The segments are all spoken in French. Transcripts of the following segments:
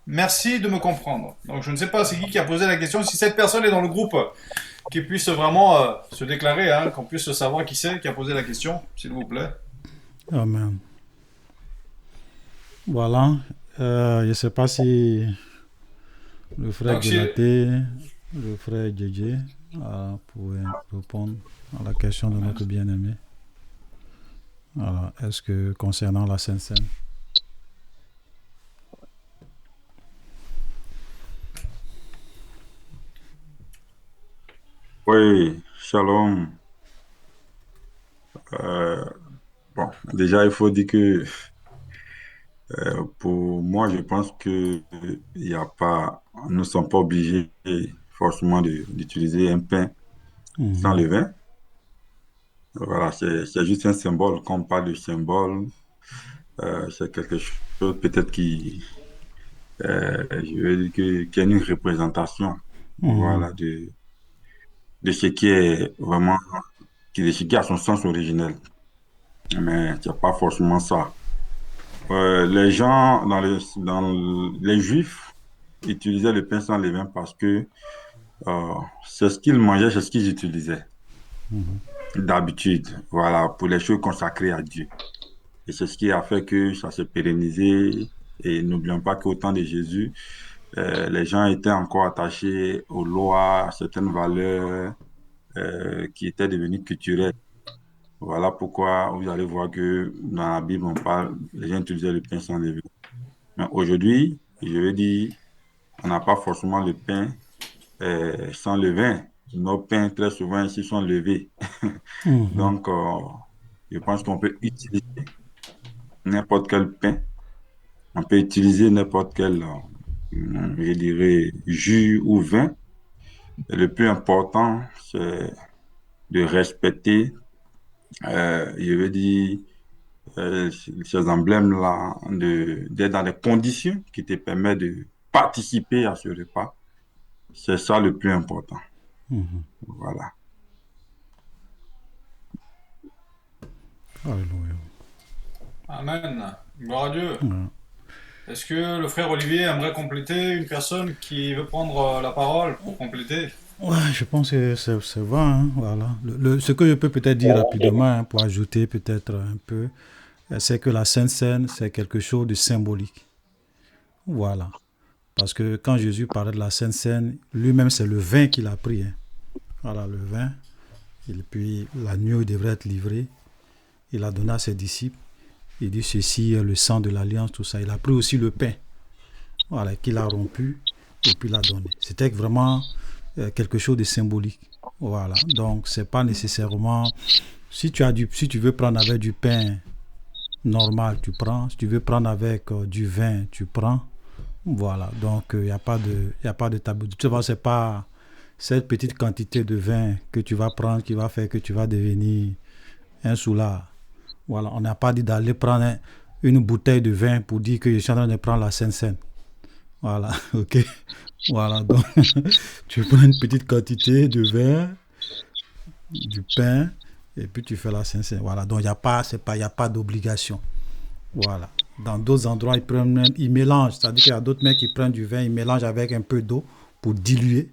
merci de me comprendre. Donc je ne sais pas c'est qui a posé la question. Si cette personne est dans le groupe, qu'il puisse vraiment se déclarer, hein, qu'on puisse savoir qui c'est qui a posé la question, s'il vous plaît. Amen. Voilà. Je ne sais pas si le frère Donc si... Delaté, le frère Djedje pourrait répondre à la question de Amen. notre bien-aimé. Voilà. Est-ce que concernant la Sainte Seine? Oui, shalom. Euh, bon, déjà, il faut dire que pour moi, je pense que il y a pas, nous ne sommes pas obligés forcément d'utiliser un pain sans Mhm. levain. Voilà, c'est juste un symbole. Quand on parle de symbole, c'est quelque chose peut-être je veux dire qui est une représentation, Mhm. voilà, de ce qui est vraiment, de ce qui a son sens originel. Mais c'est pas forcément ça. Les gens, les Juifs utilisaient le pain sans levain parce que c'est ce qu'ils mangeaient, c'est ce qu'ils utilisaient Mhm. d'habitude, voilà, pour les choses consacrées à Dieu. Et c'est ce qui a fait que ça s'est pérennisé. Et n'oublions pas qu'au temps de Jésus, les gens étaient encore attachés aux lois, à certaines valeurs qui étaient devenues culturelles. Voilà pourquoi vous allez voir que dans la Bible, on parle, les gens utilisaient le pain sans levain. Mais aujourd'hui, je veux dire, on n'a pas forcément le pain sans levain. Nos pains, très souvent, ici, sont levés. Mhm. Donc, je pense qu'on peut utiliser n'importe quel pain. On peut utiliser n'importe quel, je dirais, jus ou vin. Et le plus important, c'est de respecter, je veux dire, ces emblèmes-là, d'être dans des conditions qui te permettent de participer à ce repas. C'est ça le plus important. Mhm. Voilà. Alléluia. Amen. Gloire à Dieu. Ouais. Est-ce que le frère Olivier aimerait compléter une personne qui veut prendre la parole pour compléter? Ouais, je pense que c'est vrai, hein, voilà. Ce que je peux peut-être dire rapidement, hein, pour ajouter peut-être un peu, c'est que la Sainte Seine, c'est quelque chose de symbolique. Voilà. Parce que quand Jésus parlait de la Sainte Seine, lui-même, c'est le vin qu'il a pris, hein. Voilà, le vin. Et puis, la nuit où il devrait être livré, il a donné à ses disciples. Il dit ceci est le sang de l'alliance, tout ça. Il a pris aussi le pain, voilà, qu'il a rompu et puis l'a donné. C'était vraiment quelque chose de symbolique. Voilà. Donc, c'est pas nécessairement. Si tu veux prendre avec du pain normal, tu prends. Si tu veux prendre avec du vin, tu prends. Voilà. Donc, il n'y a pas de, y a pas de tabou. Tu vois, c'est pas cette petite quantité de vin que tu vas prendre qui va faire que tu vas devenir un soulard. Voilà. On n'a pas dit d'aller prendre une bouteille de vin pour dire que je suis en train de prendre la Sainte-Seine. Voilà. OK. Voilà. Donc, tu prends une petite quantité de vin, du pain, et puis tu fais la Sainte-Seine. Voilà. Donc, il n'y a pas, c'est pas, y a pas d'obligation. Voilà. Dans d'autres endroits, ils prennent même, ils mélangent. C'est-à-dire qu'il y a d'autres mecs qui prennent du vin, ils mélangent avec un peu d'eau pour diluer.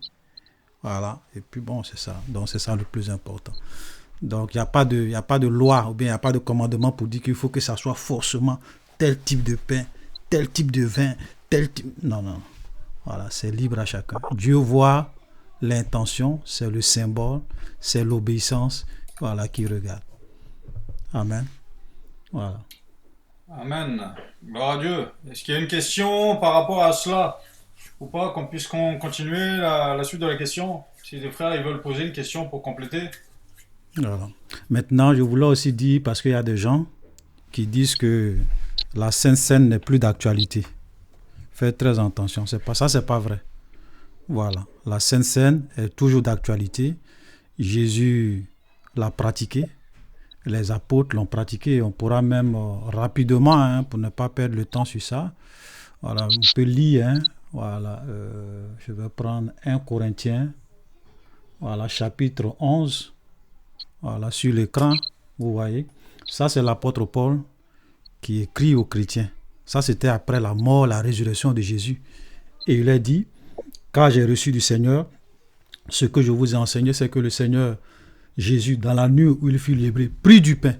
Voilà. Et puis bon, c'est ça. Donc c'est ça le plus important. Donc il n'y a pas de, y a pas de loi ou bien il n'y a pas de commandement pour dire qu'il faut que ça soit forcément tel type de pain, tel type de vin, tel type. Non, non. Voilà, c'est libre à chacun. Dieu voit l'intention, c'est le symbole, c'est l'obéissance, voilà, qui regarde. Amen. Voilà. Amen. Gloire à Dieu. Est-ce qu'il y a une question par rapport à cela ou pas qu'on puisse continuer la suite de la question? Si les frères ils veulent poser une question pour compléter. Voilà. Maintenant, je voulais aussi dire, parce qu'il y a des gens qui disent que la Sainte Seine n'est plus d'actualité. Faites très attention, c'est pas ça, c'est pas vrai. Voilà, la Sainte Seine est toujours d'actualité. Jésus l'a pratiquée, les apôtres l'ont pratiquée. On pourra même rapidement, hein, pour ne pas perdre le temps sur ça. Voilà, on peut lire. Hein, voilà, je vais prendre 1 Corinthiens, voilà, chapitre 11. Voilà, sur l'écran, vous voyez. Ça, c'est l'apôtre Paul qui écrit aux chrétiens. Ça, c'était après la mort, la résurrection de Jésus. Et il a dit, car j'ai reçu du Seigneur, ce que je vous ai enseigné, c'est que le Seigneur Jésus, dans la nuit où il fut livré, prit du pain.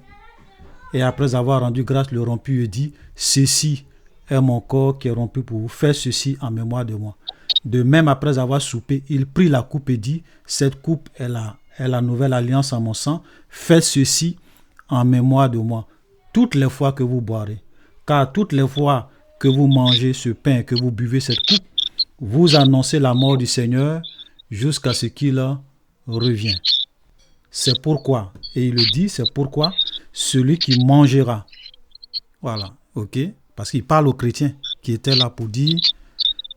Et après avoir rendu grâce, le rompit et dit, ceci est mon corps qui est rompu pour vous. Faites ceci en mémoire de moi. De même, après avoir soupé, il prit la coupe et dit, cette coupe est la nouvelle alliance en mon sang. Faites ceci en mémoire de moi, toutes les fois que vous boirez. Car toutes les fois que vous mangez ce pain et que vous buvez cette coupe, vous annoncez la mort du Seigneur jusqu'à ce qu'il revienne. C'est pourquoi, et il le dit, c'est pourquoi celui qui mangera, voilà, ok, parce qu'il parle aux chrétiens qui étaient là pour dire,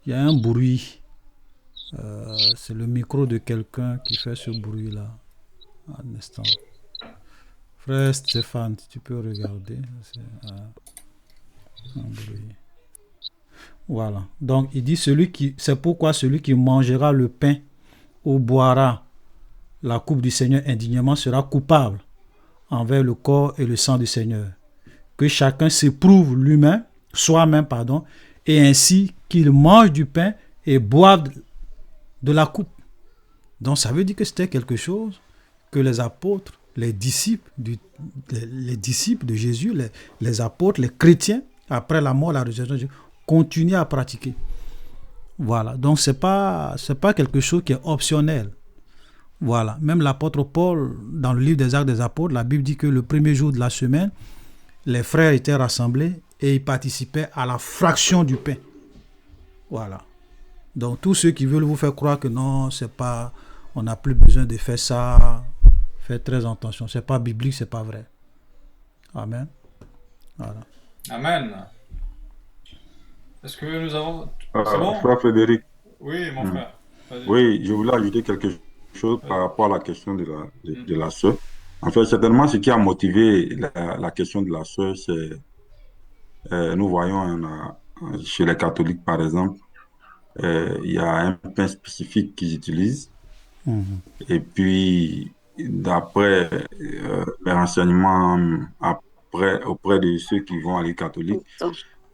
il y a un bruit, c'est le micro de quelqu'un qui fait ce bruit-là. Un instant. Frère Stéphane, si tu peux regarder, c'est un bruit. Voilà, donc il dit, c'est pourquoi celui qui mangera le pain ou boira la coupe du Seigneur indignement sera coupable envers le corps et le sang du Seigneur. Que chacun s'éprouve lui-même, soi-même, et ainsi qu'il mange du pain et boive de la coupe. Donc ça veut dire que c'était quelque chose que les apôtres, les disciples de Jésus, les apôtres, les chrétiens, après la mort, la résurrection de Jésus, continuent à pratiquer. Voilà, donc c'est pas quelque chose qui est optionnel. Voilà, même l'apôtre Paul, dans le livre des Actes des Apôtres, la Bible dit que le premier jour de la semaine, les frères étaient rassemblés et ils participaient à la fraction du pain. Voilà. Donc tous ceux qui veulent vous faire croire que non, c'est pas, on n'a plus besoin de faire ça, faites très attention. C'est pas biblique, c'est pas vrai. Amen. Voilà. Amen. Est-ce que nous avons... C'est bon? Frère Frédéric, Oui, mon frère. Vas-y. oui, je voulais ajouter quelque chose par rapport à la question de la sœur. En fait, certainement, ce qui a motivé la question de la sœur, c'est, nous voyons chez les catholiques, par exemple, il y a un pain spécifique qu'ils utilisent. Mhm. Et puis, d'après les renseignements auprès de ceux qui vont à l'église catholique,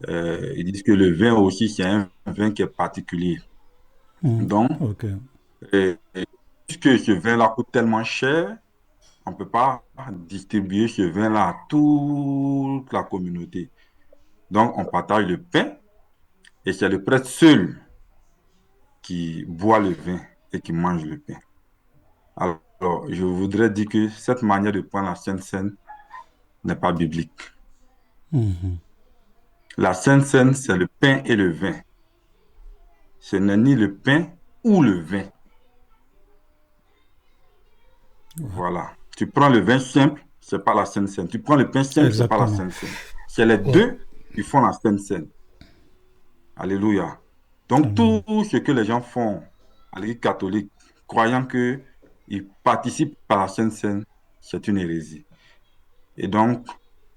ils disent que le vin aussi, c'est un vin qui est particulier. Mhm. Donc, Ok. puisque ce vin-là coûte tellement cher, on ne peut pas distribuer ce vin-là à toute la communauté. Donc, on partage le pain et c'est le prêtre seul qui boit le vin et qui mange le pain. Alors, je voudrais dire que cette manière de prendre la Sainte Seine n'est pas biblique. Mhm. La Sainte Seine, c'est le pain et le vin. Ce n'est ni le pain ou le vin. Voilà. Tu prends le vin simple, c'est pas la Sainte Seine. Tu prends le pain simple, c'est pas la Exactement. Sainte Seine. C'est les Ouais. deux qui font la Sainte Seine. Alléluia. Donc, Amen. tout ce que les gens font à l'Église catholique, croyant qu'ils participent à la Sainte Seine, c'est une hérésie. Et donc,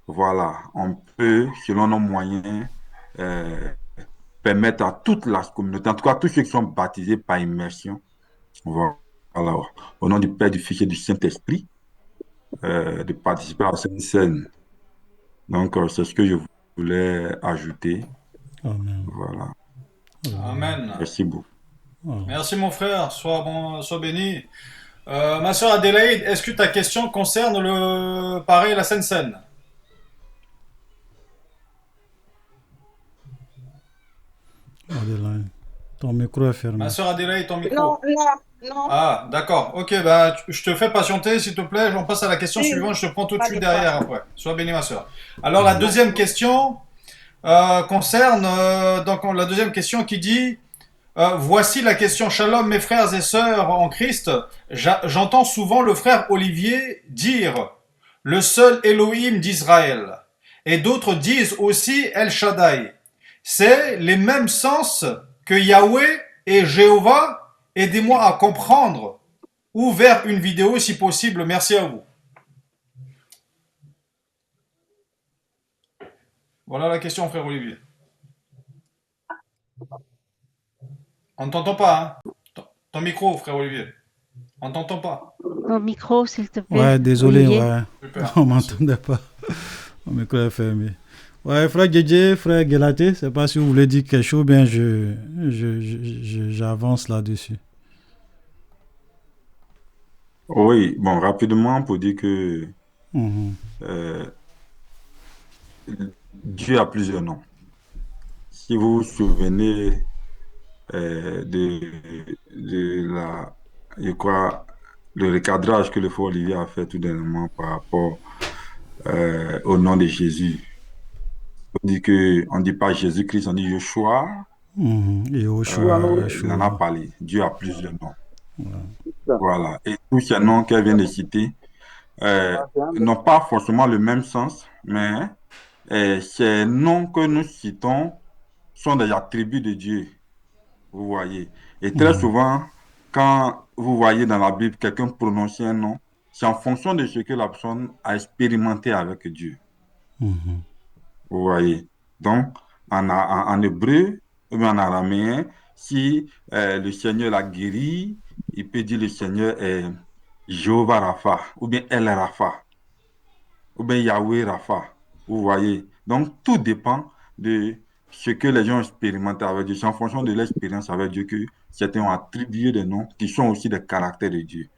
voilà, on peut, selon nos moyens, euh, permettre à toute la communauté, en tout cas tous ceux qui sont baptisés par immersion, voilà, au nom du Père, du Fils et du Saint-Esprit, de participer à la Sainte Seine. Donc, c'est ce que je voulais ajouter. Amen. Voilà. Amen. Merci beaucoup. Voilà. Merci, mon frère. Sois bon, sois béni. Ma soeur Adélaïde, est-ce que ta question concerne pareil, la Seine-Seine? Adeline, ton micro est fermé. Ma soeur Adélaïde, ton Non, micro. non, non. Ah, d'accord. Ok, bah, je te fais patienter, s'il te plaît. On passe à la question Oui, suivante. Je te prends tout de pas suite de derrière problème. après. Sois béni, ma soeur. Alors, la deuxième question concerne donc la deuxième question qui dit voici la question. Shalom, mes frères et sœurs en Christ. J'entends souvent le frère Olivier dire le seul Elohim d'Israël. Et d'autres disent aussi El Shaddai. C'est les mêmes sens que Yahweh et Jéhovah. Aidez-moi à comprendre ou vers une vidéo si possible. Merci à vous. Voilà la question, frère Olivier. On ne t'entend pas, hein? Ton micro, frère Olivier. On ne t'entend pas. Ton micro, s'il te plaît, Ouais, désolé, Olivier. ouais. Super. On Merci. m'entendait pas. Mon micro est fermé. Ouais, frère Djedje, frère Gelaté, je sais pas si vous voulez dire quelque chose, bien j'avance là-dessus. Oui, bon, rapidement pour dire que Mhm. euh, Dieu a plusieurs noms. Si vous vous souvenez de je crois, le recadrage que le frère Olivier a fait tout dernièrement par rapport au nom de Jésus. On dit pas Jésus-Christ, on dit Yeshua. Mhm. Yoshua, Il en a Yeshua. parlé. Dieu a plusieurs noms. Ça. Voilà. Et tous ces noms qu'elle vient de citer euh, n'ont pas forcément le même sens, mais ces noms que nous citons sont des attributs de Dieu. Vous voyez. Et très Mhm. souvent, quand vous voyez dans la Bible quelqu'un prononcer un nom, c'est en fonction de ce que la personne a expérimenté avec Dieu. Mhm. Vous voyez. Donc, en hébreu ou bien en araméen, si le Seigneur l'a guéri, il peut dire le Seigneur est Jéhovah Rapha, ou bien El Rapha, ou bien Yahweh Rapha. Vous voyez. Donc, tout dépend de ce que les gens expérimentent avec Dieu. C'est en fonction de l'expérience avec Dieu que certains ont attribué des noms qui sont aussi des caractères de Dieu.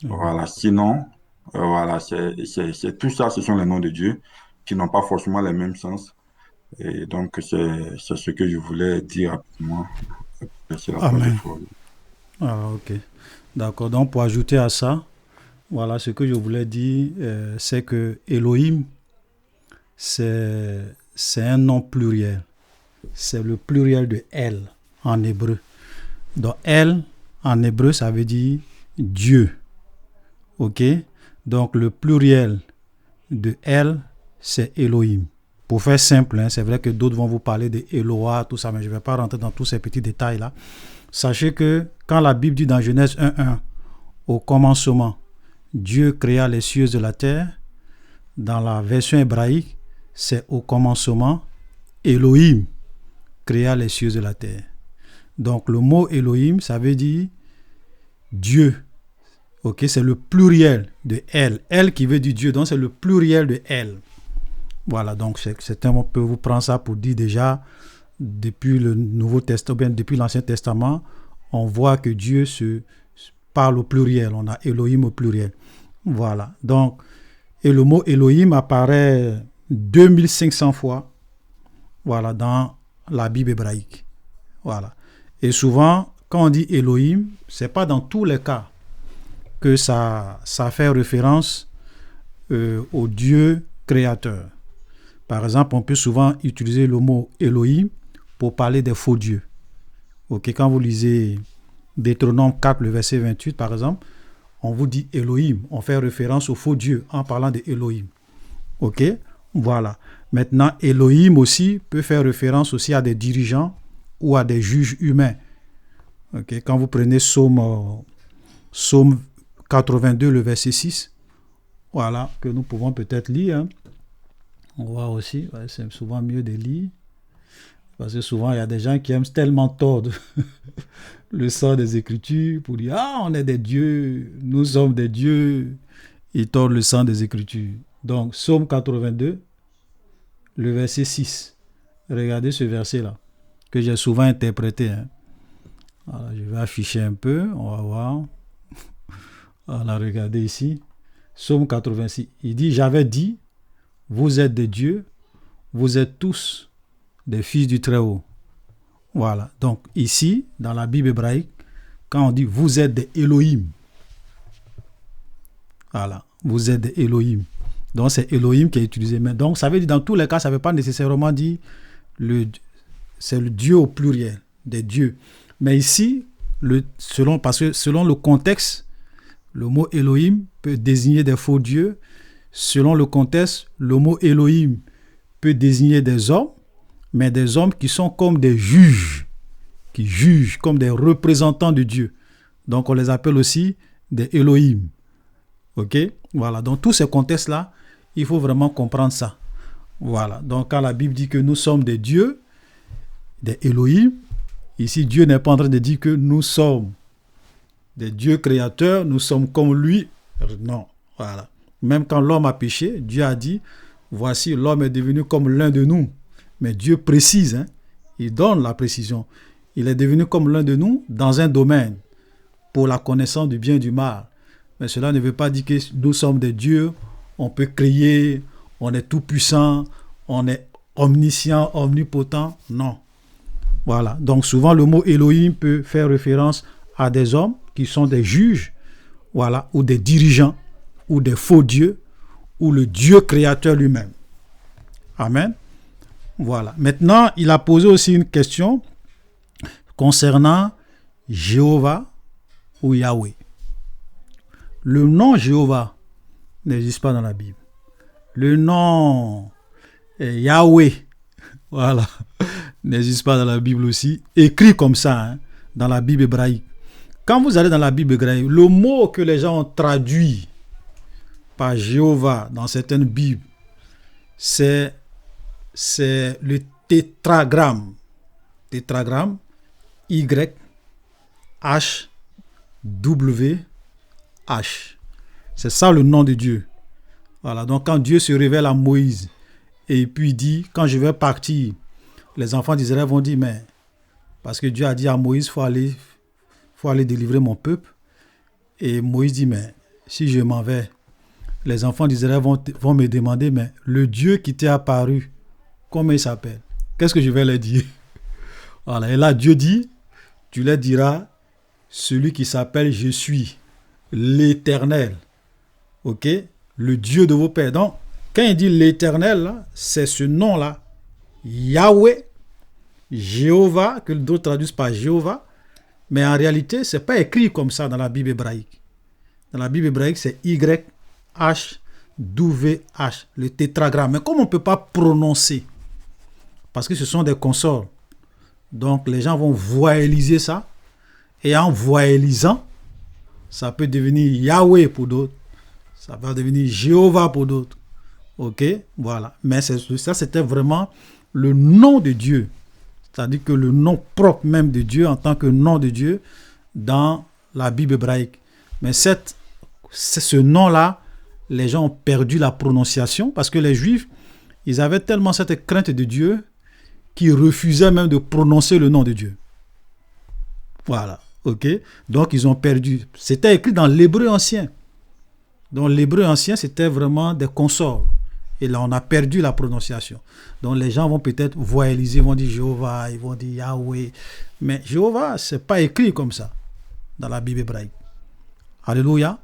Voilà. Sinon, voilà, c'est tout ça, ce sont les noms de Dieu qui n'ont pas forcément le même sens. Et donc, c'est ce que je voulais dire rapidement. Merci la parole de Amen. foi. Ah, ok. D'accord. Donc, pour ajouter à ça, voilà ce que je voulais dire, c'est que Elohim, c'est un nom pluriel. C'est le pluriel de El en hébreu. Donc, El en hébreu, ça veut dire Dieu. Ok? Donc, le pluriel de El, c'est Elohim. Pour faire simple, hein, c'est vrai que d'autres vont vous parler de Eloah, tout ça, mais je ne vais pas rentrer dans tous ces petits détails-là. Sachez que quand la Bible dit dans Genèse 1.1, au commencement, Dieu créa les cieux et la terre, dans la version hébraïque, c'est au commencement, Elohim créa les cieux et la terre. Donc le mot Elohim, ça veut dire Dieu. Ok, c'est le pluriel de El. El qui veut dire Dieu, donc c'est le pluriel de El. Voilà, donc on peut vous prendre ça pour dire déjà, depuis le Nouveau Testament, bien depuis l'Ancien Testament, on voit que Dieu se parle au pluriel. On a Elohim au pluriel. Voilà, donc, et le mot Elohim apparaît 2500 fois, voilà, dans la Bible hébraïque. Voilà. Et souvent, quand on dit Elohim, c'est pas dans tous les cas que ça fait référence au Dieu créateur. Par exemple, on peut souvent utiliser le mot Elohim pour parler des faux dieux. Ok, quand vous lisez Deutéronome 4, le verset 28, par exemple, on vous dit Elohim. On fait référence au faux dieu en parlant de Elohim. Ok, voilà. Maintenant, Elohim aussi peut faire référence aussi à des dirigeants ou à des juges humains. Ok, quand vous prenez Psaume 82, le verset 6, voilà, que nous pouvons peut-être lire. Hein. On voit aussi, ouais, c'est souvent mieux de lire. Parce que souvent, il y a des gens qui aiment tellement tordre le sens des Écritures pour dire « Ah, on est des dieux, nous sommes des dieux. » Ils tordent le sens des Écritures. Donc, Psaume 82, le verset 6. Regardez ce verset-là, que j'ai souvent interprété. Hein. Voilà, je vais afficher un peu, on va voir. Voilà, regardez ici. Psaume 86. Il dit « J'avais dit, vous êtes des dieux, vous êtes tous des fils du Très-Haut. » Voilà. Donc ici, dans la Bible hébraïque, quand on dit vous êtes des Elohim, voilà, vous êtes des Elohim. Donc c'est Elohim qui est utilisé. Mais donc ça veut dire dans tous les cas, ça ne veut pas nécessairement dire c'est le Dieu au pluriel, des dieux. Mais ici, parce que selon le contexte, le mot Elohim peut désigner des faux dieux. Selon le contexte, le mot Elohim peut désigner des hommes, mais des hommes qui sont comme des juges, qui jugent comme des représentants de Dieu. Donc on les appelle aussi des Elohim. Ok? Voilà. Donc tous ces contextes-là, il faut vraiment comprendre ça. Voilà. Donc quand la Bible dit que nous sommes des dieux, des Elohim, ici Dieu n'est pas en train de dire que nous sommes des dieux créateurs, nous sommes comme lui. Non. Voilà. Même quand l'homme a péché, Dieu a dit, voici, l'homme est devenu comme l'un de nous. Mais Dieu précise, hein, il donne la précision. Il est devenu comme l'un de nous dans un domaine pour la connaissance du bien et du mal. Mais cela ne veut pas dire que nous sommes des dieux, on peut créer, on est tout puissant, on est omniscient, omnipotent. Non. Voilà. Donc souvent le mot Elohim peut faire référence à des hommes qui sont des juges, voilà, ou des dirigeants, ou des faux dieux, ou le Dieu créateur lui-même. Amen. Voilà. Maintenant, il a posé aussi une question concernant Jéhovah ou Yahweh. Le nom Jéhovah n'existe pas dans la Bible. Le nom Yahweh, voilà, n'existe pas dans la Bible aussi. Écrit comme ça, hein, dans la Bible hébraïque. Quand vous allez dans la Bible hébraïque, le mot que les gens ont traduit par Jéhovah dans certaines Bibles, c'est le tétragramme. Tétragramme, Y, H, W, H. C'est ça le nom de Dieu. Voilà, donc quand Dieu se révèle à Moïse et puis dit, quand je vais partir, les enfants d'Israël vont dire, mais parce que Dieu a dit à Moïse, faut aller délivrer mon peuple. Et Moïse dit, mais si je m'en vais, les enfants d'Israël vont me demander, mais le Dieu qui t'est apparu, comment il s'appelle? Qu'est-ce que je vais leur dire? Voilà, et là Dieu dit, tu leur diras, celui qui s'appelle Je suis, l'Éternel. Ok? Le Dieu de vos pères. Donc, quand il dit l'Éternel, là, c'est ce nom-là. Yahweh, Jéhovah, que d'autres traduisent par Jéhovah. Mais en réalité, ce n'est pas écrit comme ça dans la Bible hébraïque. Dans la Bible hébraïque, c'est Y, H, W, H, le tétragramme. Mais comme on ne peut pas prononcer, parce que ce sont des consonnes, donc les gens vont voyeliser ça. Et en voyelisant, ça peut devenir Yahweh pour d'autres. Ça va devenir Jéhovah pour d'autres. Ok, voilà. Mais ça, c'était vraiment le nom de Dieu. C'est-à-dire que le nom propre même de Dieu en tant que nom de Dieu dans la Bible hébraïque. Mais ce nom-là, les gens ont perdu la prononciation parce que les Juifs, ils avaient tellement cette crainte de Dieu qu'ils refusaient même de prononcer le nom de Dieu. Voilà. Ok, donc ils ont perdu. C'était écrit dans l'hébreu ancien. Donc l'hébreu ancien, c'était vraiment des consonnes. Et là, on a perdu la prononciation. Donc les gens vont peut-être voyeliser, ils vont dire Jéhovah, ils vont dire Yahweh. Mais Jéhovah, ce n'est pas écrit comme ça dans la Bible hébraïque. Alléluia.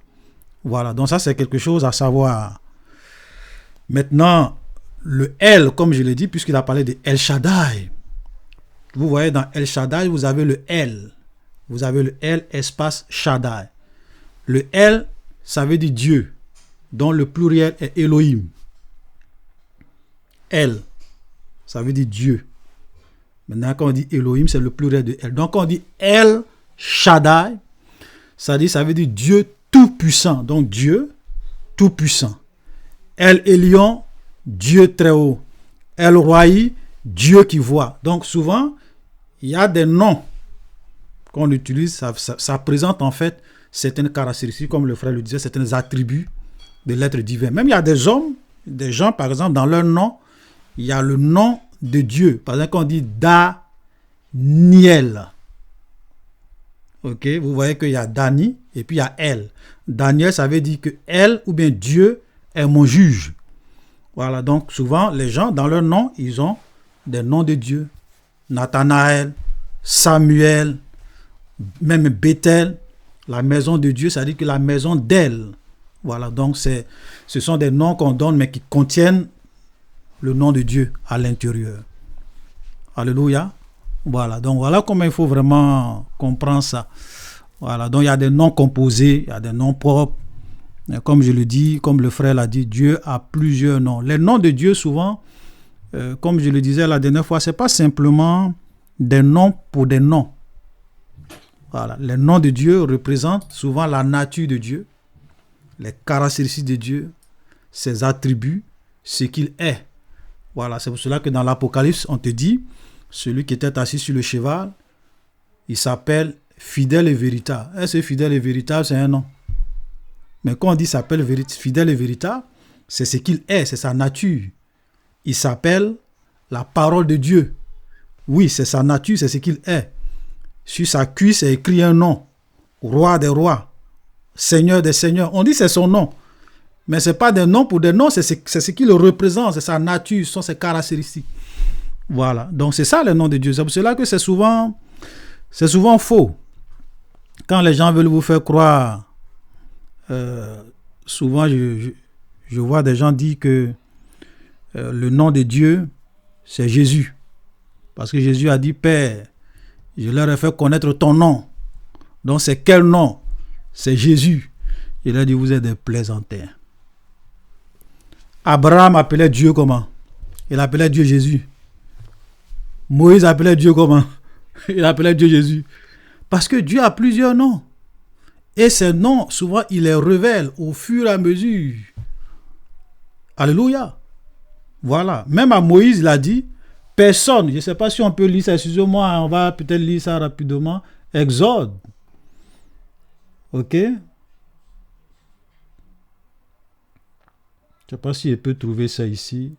Voilà, donc ça c'est quelque chose à savoir. Maintenant, le El, comme je l'ai dit, puisqu'il a parlé de El Shaddai. Vous voyez, dans El Shaddai, vous avez le El. Vous avez le El espace Shaddai. Le El, ça veut dire Dieu, dont le pluriel est Elohim. El, ça veut dire Dieu. Maintenant, quand on dit Elohim, c'est le pluriel de El. Donc, quand on dit El Shaddai, ça veut dire Dieu tout-puissant. Donc, Dieu tout-puissant. El Elyon, Dieu très haut. El Roi, Dieu qui voit. Donc, souvent, il y a des noms qu'on utilise, ça présente en fait certaines caractéristiques, comme le frère le disait, certains attributs de l'être divin. Même il y a des hommes, des gens, par exemple, dans leur nom, il y a le nom de Dieu. Par exemple, quand on dit Daniel. Ok, vous voyez qu'il y a Dani et puis il y a El. Daniel, ça veut dire que El ou bien Dieu est mon juge. Voilà, donc souvent, les gens, dans leur nom, ils ont des noms de Dieu. Nathanaël, Samuel, même Bethel, la maison de Dieu, ça veut dire que la maison d'El. Voilà, donc ce sont des noms qu'on donne, mais qui contiennent le nom de Dieu à l'intérieur. Alléluia. Voilà, donc voilà comment il faut vraiment comprendre ça. Voilà, donc il y a des noms composés, il y a des noms propres. Et comme je le dis, comme le frère l'a dit, Dieu a plusieurs noms. Les noms de Dieu, souvent, comme je le disais la dernière fois, ce n'est pas simplement des noms pour des noms. Voilà, les noms de Dieu représentent souvent la nature de Dieu, les caractéristiques de Dieu, ses attributs, ce qu'il est. Voilà, c'est pour cela que dans l'Apocalypse, on te dit, celui qui était assis sur le cheval, il s'appelle fidèle et véritable. Est-ce que fidèle et véritable, c'est un nom? Mais quand on dit s'appelle fidèle et véritable, c'est ce qu'il est, c'est sa nature. il s'appelle la parole de Dieu. Oui, c'est sa nature, c'est ce qu'il est. Sur sa cuisse est écrit un nom. Roi des rois, Seigneur des seigneurs. On dit c'est son nom. Mais ce n'est pas des noms pour des noms, c'est ce qu'il représente, c'est sa nature, ce sont ses caractéristiques. Voilà. Donc c'est ça le nom de Dieu. C'est pour cela que c'est souvent faux. Quand les gens veulent vous faire croire, souvent je vois des gens dire que le nom de Dieu, c'est Jésus. Parce que Jésus a dit, Père, je leur ai fait connaître ton nom. Donc c'est quel nom? C'est Jésus. Il a dit, vous êtes des plaisantaires. Abraham appelait Dieu comment? Il appelait Dieu Jésus. Moïse appelait Dieu comment? Il appelait Dieu Jésus. Parce que Dieu a plusieurs noms. Et ces noms, souvent, il les révèle au fur et à mesure. Alléluia. Voilà. Même à Moïse, il a dit, personne, je ne sais pas si on peut lire ça, excusez-moi, on va peut-être lire ça rapidement. Exode. Ok? Je ne sais pas si je peux trouver ça ici.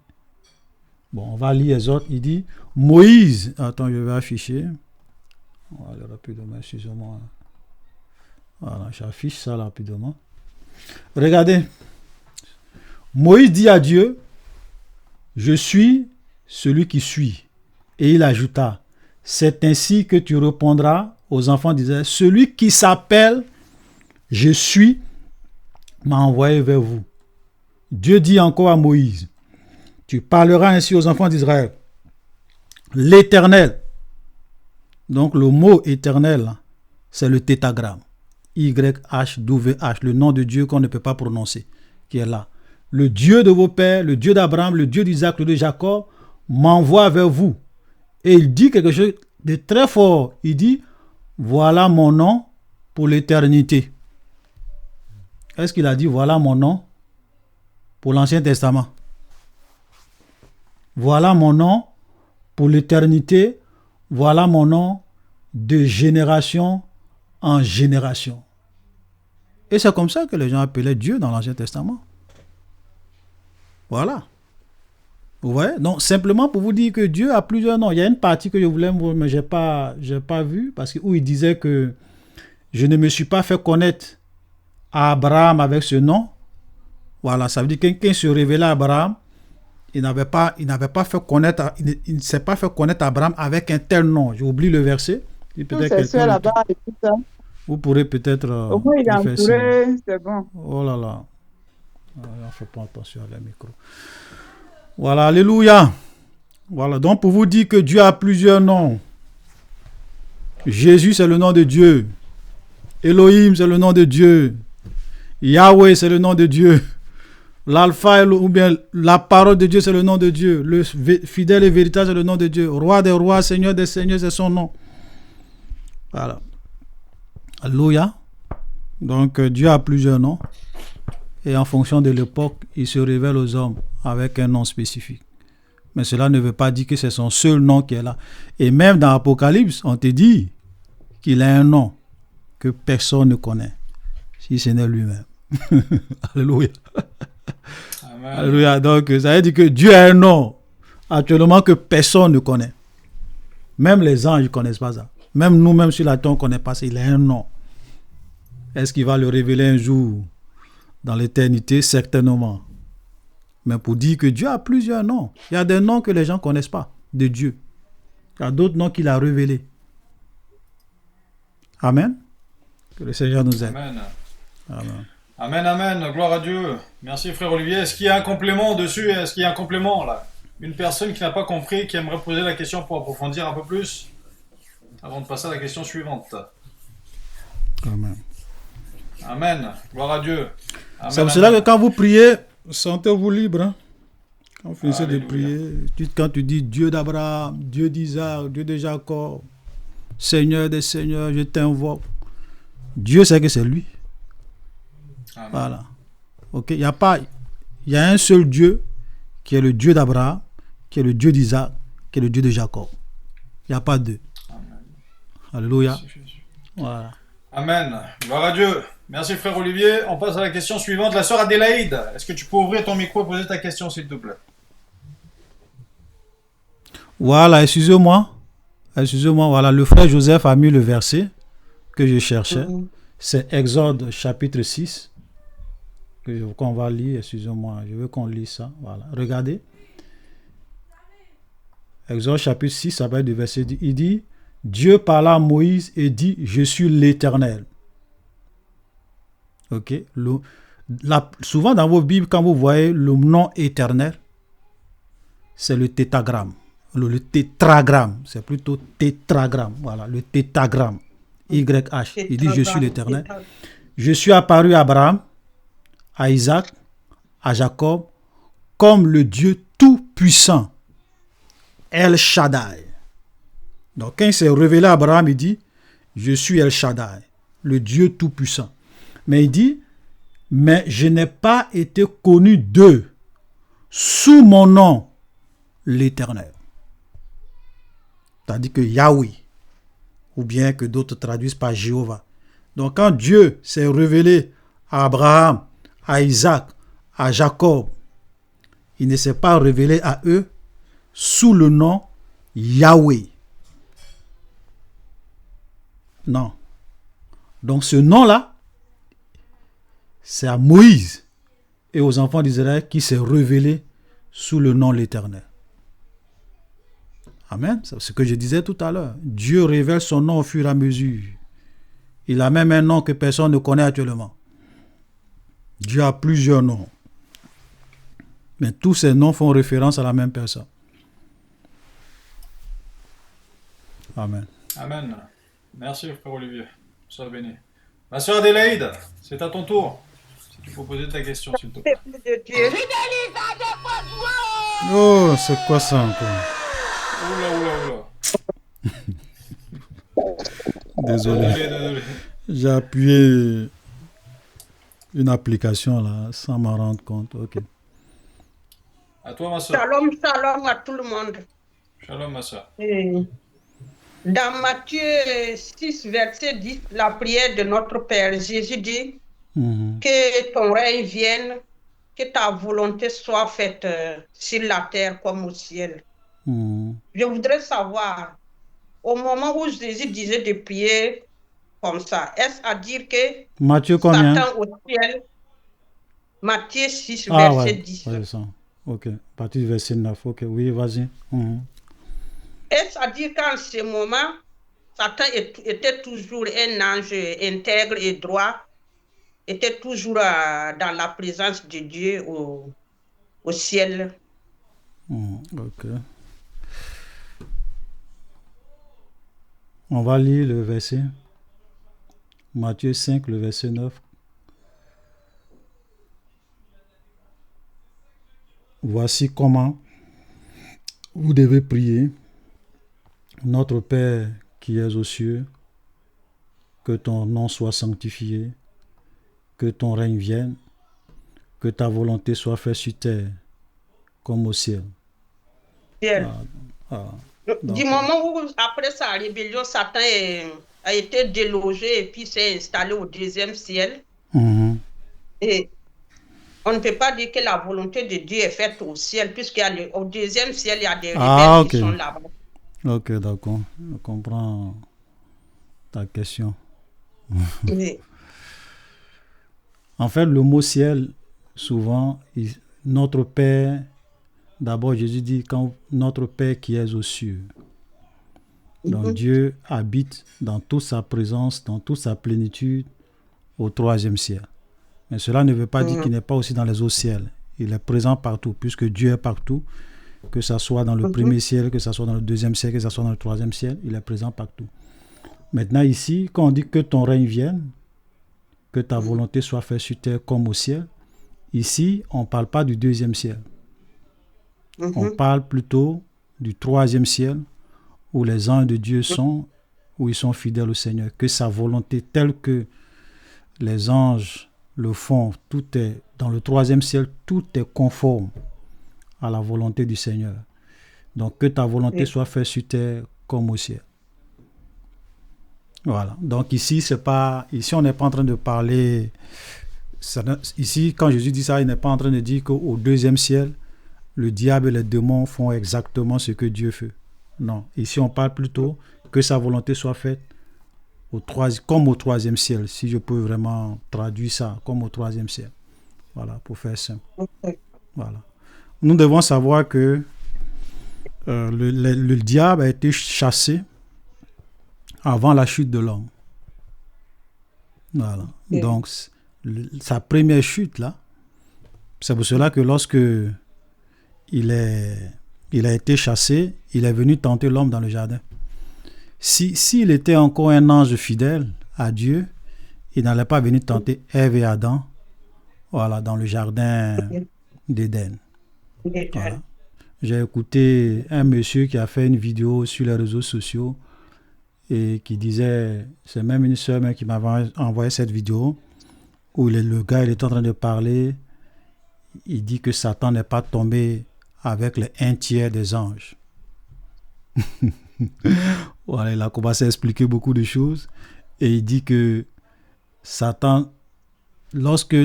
Bon, on va lire Exode. Il dit, Moïse, attends, je vais afficher. On va aller rapidement, excusez-moi. Voilà, j'affiche ça rapidement. Regardez. Moïse dit à Dieu, je suis celui qui suis. Et il ajouta, c'est ainsi que tu répondras aux enfants d'Israël, celui qui s'appelle je suis m'a envoyé vers vous. Dieu dit encore à Moïse, tu parleras ainsi aux enfants d'Israël. L'Éternel, donc le mot éternel, c'est le tétragramme. YHWH, le nom de Dieu qu'on ne peut pas prononcer, qui est là. Le Dieu de vos pères, le Dieu d'Abraham, le Dieu d'Isaac, le Dieu de Jacob, m'envoie vers vous. Et il dit quelque chose de très fort. Il dit, voilà mon nom pour l'éternité. Est-ce qu'il a dit, voilà mon nom pour l'Ancien Testament? Voilà mon nom pour l'éternité. Voilà mon nom de génération en génération. Et c'est comme ça que les gens appelaient Dieu dans l'Ancien Testament. Voilà. Vous voyez? Donc, simplement pour vous dire que Dieu a plusieurs noms. Il y a une partie que je voulais voir, mais je n'ai pas vu, parce que où il disait que je ne me suis pas fait connaître à Abraham avec ce nom. Voilà, ça veut dire que quand il se révélait à Abraham, il n'avait pas fait connaître, il ne s'est pas fait connaître Abraham avec un tel nom. J'oublie le verset. Là-bas, et tout ça. Vous pourrez peut-être. Au moins, il est entouré, c'est bon. Oh là là. On ne fait pas attention à la micro. Voilà, alléluia. Voilà, donc pour vous dire que Dieu a plusieurs noms. Jésus, c'est le nom de Dieu. Elohim, c'est le nom de Dieu. Yahweh, c'est le nom de Dieu. L'alpha, ou bien la parole de Dieu, c'est le nom de Dieu. Le fidèle et véritable, c'est le nom de Dieu. Roi des rois, Seigneur des seigneurs, c'est son nom. Voilà. Alléluia. Donc Dieu a plusieurs noms. Et en fonction de l'époque, il se révèle aux hommes avec un nom spécifique. Mais cela ne veut pas dire que c'est son seul nom qui est là. Et même dans l'Apocalypse, on te dit qu'il a un nom que personne ne connaît, si ce n'est lui-même. Alléluia. Amen. Alléluia. Donc, ça veut dire que Dieu a un nom actuellement que personne ne connaît. Même les anges ne connaissent pas ça. Même nous-mêmes sur la terre, on ne connaît pas ça. Il a un nom. Est-ce qu'il va le révéler un jour dans l'éternité? Certainement. Mais pour dire que Dieu a plusieurs noms. Il y a des noms que les gens ne connaissent pas de Dieu. Il y a d'autres noms qu'il a révélés. Amen. Que le Seigneur nous aide. Amen. Amen. Amen, amen. Gloire à Dieu. Merci, frère Olivier. Est-ce qu'il y a un complément dessus? Est-ce qu'il y a un complément là? Une personne qui n'a pas compris, qui aimerait poser la question pour approfondir un peu plus? Avant de passer à la question suivante. Amen. Amen. Gloire à Dieu. Amen, C'est pour cela que quand vous priez, sentez-vous libre. Hein? Quand vous finissez de prier, quand tu dis Dieu d'Abraham, Dieu d'Isaac, Dieu de Jacob, Seigneur des seigneurs, je t'invoque. Dieu sait que c'est lui. Amen. Voilà. Ok. Il y a un seul Dieu qui est le Dieu d'Abraham, qui est le Dieu d'Isaac, qui est le Dieu de Jacob. Il n'y a pas deux. Amen. Alléluia. Merci, Jésus. Voilà. Amen. Gloire à Dieu. Merci, frère Olivier. On passe à la question suivante. La sœur Adélaïde, est-ce que tu peux ouvrir ton micro et poser ta question, s'il te plaît? Voilà, excusez-moi. Excusez-moi, voilà, le frère Joseph a mis le verset que je cherchais. C'est Exode chapitre 6 qu'on va lire. Excusez-moi, je veux qu'on lise ça. Voilà, regardez. Exode chapitre 6, ça va être du verset 10. Il dit, Dieu parla à Moïse et dit, je suis l'Éternel. Ok. Souvent dans vos Bibles, quand vous voyez le nom éternel, c'est le tétragramme. Le tétragramme, c'est plutôt tétragramme. Voilà, le tétragramme. YH. Il dit, je suis l'Éternel. Je suis apparu à Abraham, à Isaac, à Jacob, comme le Dieu tout-puissant. El Shaddai. Donc, quand il s'est révélé à Abraham, il dit, je suis El Shaddai, le Dieu tout-puissant. Mais il dit, mais je n'ai pas été connu d'eux sous mon nom, l'Éternel. C'est-à-dire que Yahweh, ou bien que d'autres traduisent par Jéhovah. Donc, quand Dieu s'est révélé à Abraham, à Isaac, à Jacob, il ne s'est pas révélé à eux sous le nom Yahweh. Non. Donc ce nom-là, c'est à Moïse et aux enfants d'Israël qui s'est révélé sous le nom de l'Éternel. Amen. C'est ce que je disais tout à l'heure. Dieu révèle son nom au fur et à mesure. Il a même un nom que personne ne connaît actuellement. Dieu a plusieurs noms. Mais tous ces noms font référence à la même personne. Amen. Amen. Merci, frère Olivier. Sois béni. Ma soeur Adélaïde, c'est à ton tour. Si tu peux poser ta question, s'il te plaît. De Dieu. Oh, c'est quoi ça encore? Oula. Désolé. Désolé. J'ai appuyé une application là, sans m'en rendre compte. Ok. À toi, ma soeur. Shalom, shalom à tout le monde. Shalom, ma soeur. Dans Matthieu 6, verset 10, la prière de notre Père, Jésus dit que ton règne vienne, que ta volonté soit faite sur la terre comme au ciel. Je voudrais savoir, au moment où Jésus disait de prier comme ça, est-ce à dire que Matthieu combien? Satan au ciel, Matthieu 6, verset 10. Ouais, ça. Ok, à partir du verset 9. Ok, oui, vas-y. Est-ce à dire qu'en ce moment, Satan était toujours un ange intègre et droit, était toujours dans la présence de Dieu au ciel? Ok. On va lire le verset. Matthieu 5, le verset 9. Voici comment vous devez prier. Notre Père qui es aux cieux, que ton nom soit sanctifié, que ton règne vienne, que ta volonté soit faite sur terre comme au ciel. Du moment où, après sa rébellion, Satan a été délogé et puis s'est installé au deuxième ciel, et on ne peut pas dire que la volonté de Dieu est faite au ciel, puisqu'au deuxième ciel, il y a des rebelles qui sont là-bas. Ok, d'accord. Je comprends ta question. Oui. En fait, le mot ciel, souvent, notre Père, d'abord Jésus dit quand notre Père qui est aux cieux. Donc Dieu habite dans toute sa présence, dans toute sa plénitude au troisième ciel. Mais cela ne veut pas dire qu'il n'est pas aussi dans les autres ciels. Il est présent partout, puisque Dieu est partout. Que ce soit dans le premier ciel, que ce soit dans le deuxième ciel, que ce soit dans le troisième ciel, il est présent partout. Maintenant ici, quand on dit que ton règne vienne, que ta volonté soit faite sur terre comme au ciel, ici, on ne parle pas du deuxième ciel. On parle plutôt du troisième ciel, où les anges de Dieu sont, où ils sont fidèles au Seigneur. Que sa volonté telle que les anges le font, tout est dans le troisième ciel, tout est conforme à la volonté du Seigneur. Donc que ta volonté soit faite sur terre comme au ciel. Voilà. Donc ici, on n'est pas en train de parler. Ici, quand Jésus dit ça, il n'est pas en train de dire qu'au deuxième ciel, le diable et les démons font exactement ce que Dieu fait. Non. Ici, on parle plutôt que sa volonté soit faite comme au troisième ciel, si je peux vraiment traduire ça, comme au troisième ciel. Voilà, pour faire simple. Voilà. Nous devons savoir que le diable a été chassé avant la chute de l'homme. Voilà. Donc, sa première chute, là, c'est pour cela que lorsque il a été chassé, il est venu tenter l'homme dans le jardin. S'il était encore un ange fidèle à Dieu, il n'allait pas venir tenter Ève et Adam, voilà, dans le jardin d'Éden. Voilà. J'ai écouté un monsieur qui a fait une vidéo sur les réseaux sociaux et qui disait, c'est même une sœur qui m'avait envoyé cette vidéo où le gars il est en train de parler, il dit que Satan n'est pas tombé avec les 1/3 des anges. Voilà, il a commencé à expliquer beaucoup de choses et il dit que Satan, lorsque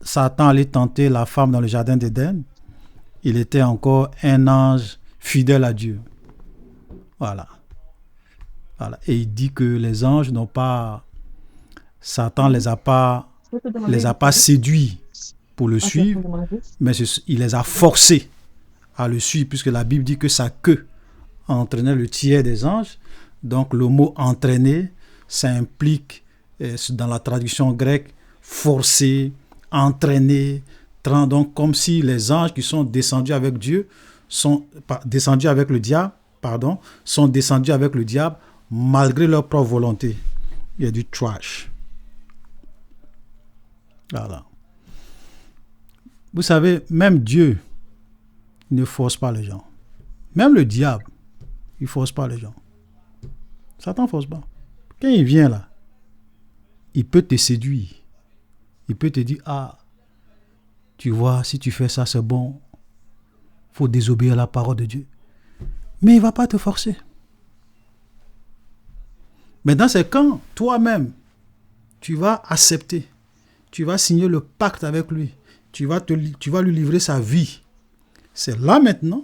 Satan allait tenter la femme dans le jardin d'Éden, il était encore un ange fidèle à Dieu. Voilà. Voilà. Et il dit que les anges n'ont pas, Satan les a pas séduits pour le suivre, mais il les a forcés à le suivre, puisque la Bible dit que sa queue entraînait le tiers des anges. Donc le mot entraîner, ça implique, dans la traduction grecque, forcer, entraîner, donc comme si les anges qui sont descendus avec Dieu, sont descendus avec le diable, sont descendus avec le diable malgré leur propre volonté. Il y a du trash. Voilà. Vous savez, même Dieu ne force pas les gens. Même le diable, il ne force pas les gens. Satan ne force pas. Quand il vient là, il peut te séduire. Il peut te dire, ah, tu vois, si tu fais ça, c'est bon. Il faut désobéir à la parole de Dieu. Mais il ne va pas te forcer. Maintenant, c'est quand toi-même, tu vas accepter, tu vas signer le pacte avec lui, tu vas lui livrer sa vie. C'est là maintenant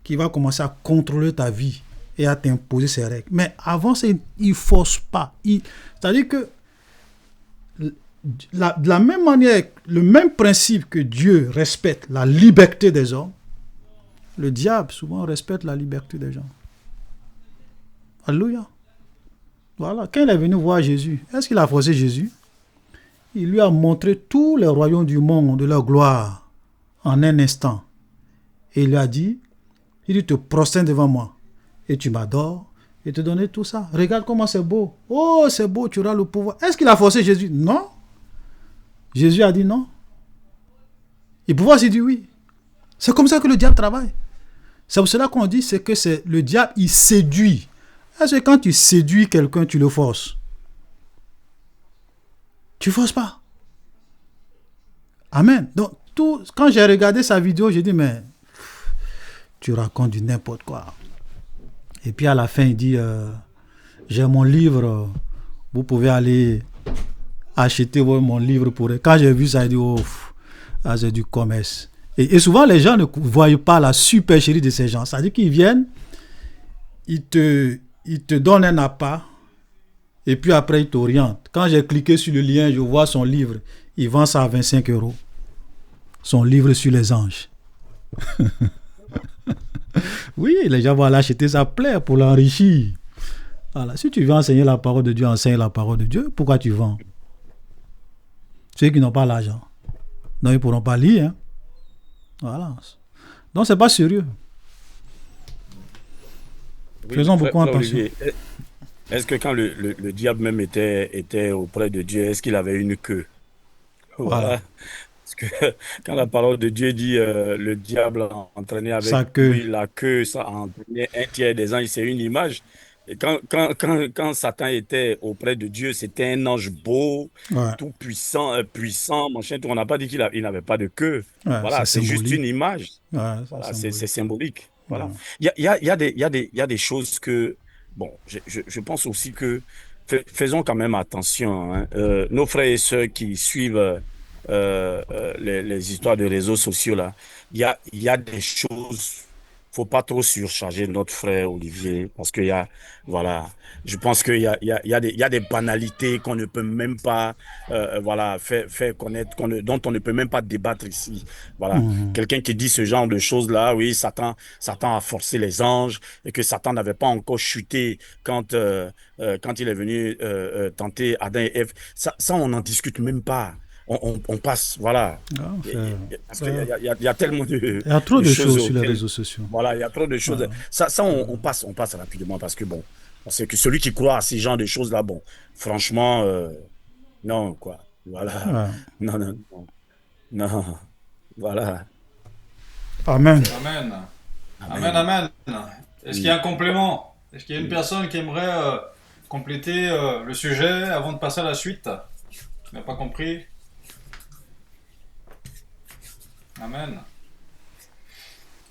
qu'il va commencer à contrôler ta vie et à t'imposer ses règles. Mais avant, il ne force pas. C'est-à-dire que de la même manière, le même principe que Dieu respecte la liberté des hommes, le diable souvent respecte la liberté des gens. Alléluia. Voilà. Quand il est venu voir Jésus, est-ce qu'il a forcé Jésus? Il lui a montré tous les royaumes du monde de leur gloire en un instant. Et il lui a dit, il te prosterne devant moi et tu m'adores et te donner tout ça. Regarde comment c'est beau. Oh, c'est beau, tu auras le pouvoir. Est-ce qu'il a forcé Jésus? Non. Jésus a dit non. Et pouvoir s'est dit oui. C'est comme ça que le diable travaille. C'est pour cela qu'on dit que c'est le diable, il séduit. Est-ce que quand tu séduis quelqu'un, tu le forces? Tu ne forces pas. Amen. Donc, quand j'ai regardé sa vidéo, j'ai dit, mais tu racontes du n'importe quoi. Et puis à la fin, il dit, j'ai mon livre, vous pouvez aller acheter mon livre pour eux. Quand j'ai vu ça, il dit, oh, c'est du commerce. Et souvent, les gens ne voient pas la supercherie de ces gens. C'est-à-dire qu'ils viennent, ils te donnent un appât, et puis après, ils t'orientent. Quand j'ai cliqué sur le lien, je vois son livre. Il vend ça à 25 €. Son livre sur les anges. Oui, les gens vont aller acheter ça plaît pour l'enrichir. Voilà. Si tu veux enseigner la parole de Dieu, enseigne la parole de Dieu. Pourquoi tu vends? Ceux qui n'ont pas l'argent. Non, ils ne pourront pas lire. Hein? Voilà. Donc, ce n'est pas sérieux. Oui, faisons beaucoup attention. Olivier, est-ce que quand le diable même était auprès de Dieu, est-ce qu'il avait une queue? Voilà. Parce que quand la parole de Dieu dit le diable a entraîné avec lui la queue, ça a entraîné 1/3 des anges, c'est une image. Et quand Satan était auprès de Dieu, c'était un ange beau, tout puissant, machin, tout. On n'a pas dit qu'il n'avait pas de queue. Voilà, c'est juste une image. Voilà, c'est symbolique. Voilà. Il y a des choses que, bon, je pense aussi que faisons quand même attention. Hein. Nos frères et sœurs qui suivent les histoires de réseaux sociaux là, il y a des choses faut pas trop surcharger notre frère Olivier, parce qu'il y a, voilà, je pense qu'il y a, il y a des banalités qu'on ne peut même pas, voilà, faire connaître, dont on ne peut même pas débattre ici. Voilà. Quelqu'un qui dit ce genre de choses-là, oui, Satan a forcé les anges et que Satan n'avait pas encore chuté quand il est venu tenter Adam et Ève. Ça, on n'en discute même pas. On passe, voilà. Non, Parce qu'il y a tellement il y a trop de de choses choses sur les auxquelles, réseaux sociaux. voilà, il y a trop de choses. Ça on passe rapidement parce que bon, on sait que celui qui croit à ces genres de choses-là, bon, franchement, non, quoi. Voilà. Ouais. Non, non, non. Non. Voilà. Amen. Amen. Amen, amen. Est-ce qu'il y a un complément? Est-ce qu'il y a une personne qui aimerait compléter le sujet avant de passer à la suite? Tu n'as pas compris? Amen.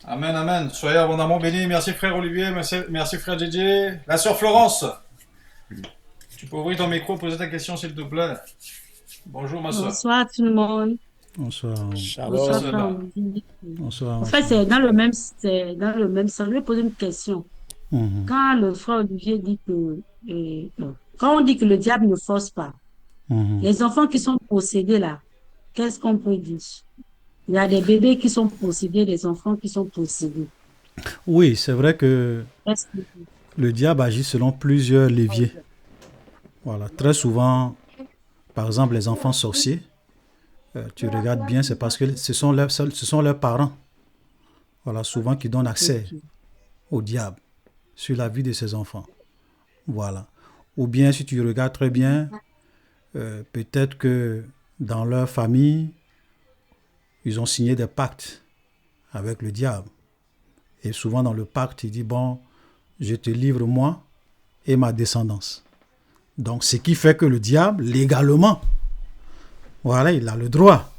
Amen, amen. Soyez abondamment bénis. Merci frère Olivier, merci frère JJ. La sœur Florence, tu peux ouvrir ton micro, poser ta question s'il te plaît. Bonjour ma sœur. Bonsoir tout le monde. Bonsoir. Bonsoir, Shalom. frère Olivier. Bonsoir. En fait, c'est dans le même sens. Je vais poser une question. Quand le frère Olivier dit que, quand on dit que le diable ne force pas, les enfants qui sont possédés là, qu'est-ce qu'on peut dire? Il y a des bébés qui sont possédés, des enfants qui sont possédés. Oui, c'est vrai que Qu'est-ce que- le diable agit selon plusieurs leviers. Voilà, très souvent, par exemple, les enfants sorciers, tu regardes bien, c'est parce que ce sont leurs parents, voilà, souvent qui donnent accès au diable sur la vie de ces enfants. Voilà. Ou bien, si tu regardes très bien, peut-être que dans leur famille, ils ont signé des pactes avec le diable. Et souvent dans le pacte, il dit, bon, je te livre moi et ma descendance. Donc, ce qui fait que le diable, légalement, voilà, il a le droit.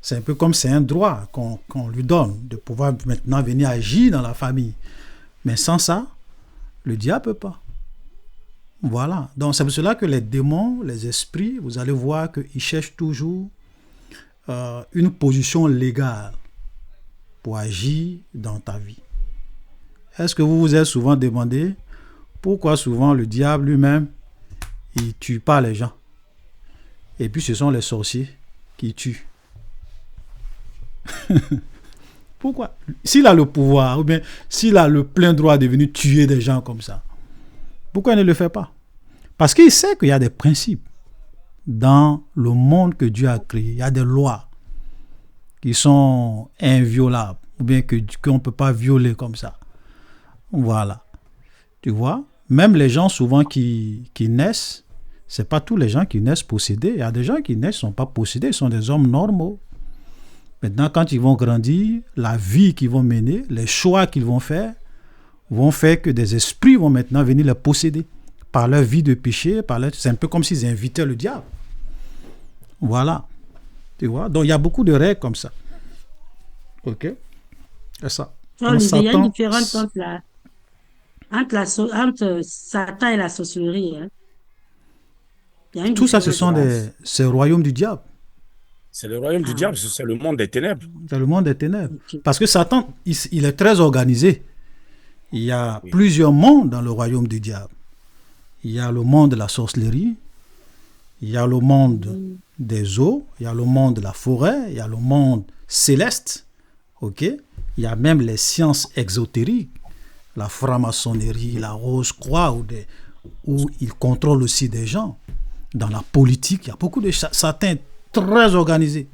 C'est un peu comme c'est un droit qu'on lui donne de pouvoir maintenant venir agir dans la famille. Mais sans ça, le diable ne peut pas. Voilà. Donc, c'est pour cela que les démons, les esprits, vous allez voir qu'ils cherchent toujours une position légale pour agir dans ta vie. Est-ce que vous vous êtes souvent demandé pourquoi souvent le diable lui-même, il ne tue pas les gens? Et puis ce sont les sorciers qui tuent. Pourquoi? S'il a le pouvoir, ou bien s'il a le plein droit de venir tuer des gens comme ça, pourquoi il ne le fait pas? Parce qu'il sait qu'il y a des principes dans le monde que Dieu a créé. Il y a des lois qui sont inviolables, ou bien qu'on ne peut pas violer comme ça. Voilà. Tu vois? Même les gens souvent qui naissent, ce n'est pas tous les gens qui naissent possédés. Il y a des gens qui naissent ne sont pas possédés, ils sont des hommes normaux. Maintenant, quand ils vont grandir, la vie qu'ils vont mener, les choix qu'ils vont faire que des esprits vont maintenant venir les posséder par leur vie de péché. C'est un peu comme s'ils invitaient le diable. Voilà. Tu vois? Donc, il y a beaucoup de règles comme ça. OK? C'est ça. Il y a une différence entre Satan et la sorcellerie. Hein. Tout ça, c'est le royaume du diable. C'est le royaume du diable, c'est le monde des ténèbres. C'est le monde des ténèbres. Okay. Parce que Satan, il est très organisé. Il y a plusieurs mondes dans le royaume du diable. Il y a le monde de la sorcellerie, il y a le monde des eaux, il y a le monde de la forêt, il y a le monde céleste. OK? Il y a même les sciences exotériques, la franc-maçonnerie, la rose-croix, où il contrôle aussi des gens. Dans la politique, il y a beaucoup de Satan très organisé.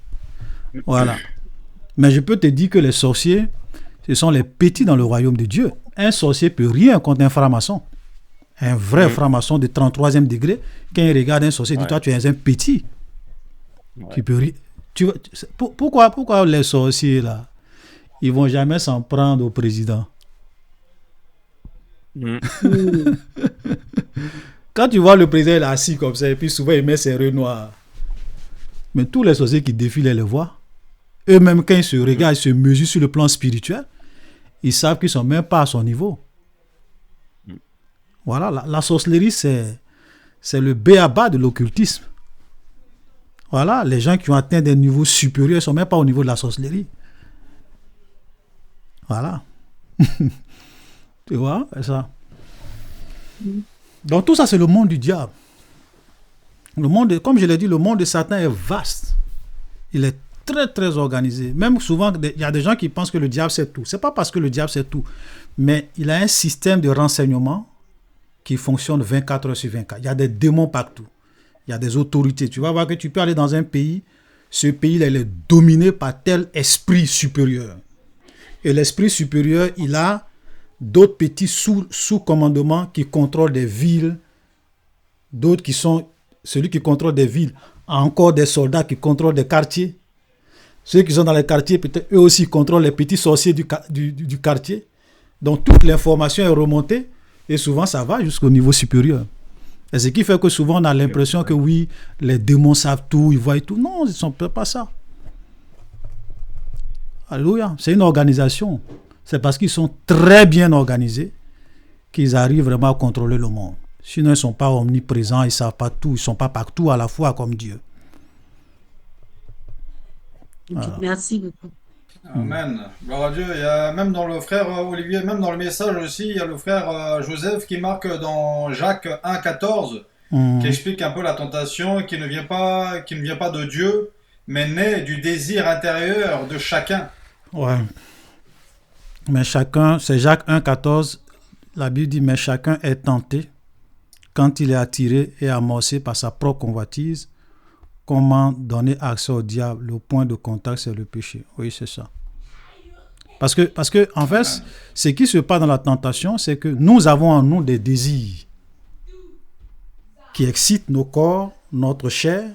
Voilà. Mais je peux te dire que les sorciers, ce sont les petits dans le royaume de Dieu. Un sorcier peut rien contre un franc-maçon. Un vrai franc-maçon de 33e degré, quand il regarde un sorcier, il dit, toi, tu es un petit. Tu peux rien. Pourquoi les sorciers, là, ils ne vont jamais s'en prendre au président? Quand tu vois le président, il est assis comme ça, et puis souvent, il met ses yeux noirs. Mais tous les sorciers qui défilent, ils le voient. Eux-mêmes, quand ils se regardent, ils se mesurent sur le plan spirituel, ils savent qu'ils ne sont même pas à son niveau. Voilà, la sorcellerie, c'est le b.a.-ba de l'occultisme. Voilà, les gens qui ont atteint des niveaux supérieurs ne sont même pas au niveau de la sorcellerie. Voilà. Tu vois, c'est ça. Donc tout ça, c'est le monde du diable. Le monde, comme je l'ai dit, le monde de Satan est vaste. Il est très, très organisé. Même souvent, il y a des gens qui pensent que le diable sait tout. Ce n'est pas parce que le diable sait tout, mais il a un système de renseignement qui fonctionne 24 heures sur 24. Il y a des démons partout. Il y a des autorités. Tu vas voir que tu peux aller dans un pays, ce pays-là, il est dominé par tel esprit supérieur. Et l'esprit supérieur, il a d'autres petits sous-commandements qui contrôlent des villes, d'autres qui sont, celui qui contrôle des villes, a encore des soldats qui contrôlent des quartiers. Ceux qui sont dans les quartiers, peut-être eux aussi contrôlent les petits sorciers du quartier. Donc toute l'information est remontée et souvent ça va jusqu'au niveau supérieur. Et ce qui fait que souvent on a l'impression que oui, les démons savent tout, ils voient tout. Non, ils ne sont pas ça. Alléluia. C'est une organisation. C'est parce qu'ils sont très bien organisés qu'ils arrivent vraiment à contrôler le monde. Sinon, ils ne sont pas omniprésents, ils ne savent pas tout, ils ne sont pas partout à la fois comme Dieu. Voilà. Merci beaucoup. Amen. Gloire à Dieu. Il y a même dans le frère Olivier, même dans le message aussi, il y a le frère Joseph qui marque dans Jacques 1,14 qui explique un peu la tentation qui ne vient pas de Dieu, mais naît du désir intérieur de chacun. Ouais. Mais chacun, c'est Jacques 1,14, la Bible dit, mais chacun est tenté quand il est attiré et amorcé par sa propre convoitise. Comment donner accès au diable? Le point de contact, c'est le péché. Oui, c'est ça. Parce que en fait, ce qui se passe dans la tentation, c'est que nous avons en nous des désirs qui excitent nos corps, notre chair.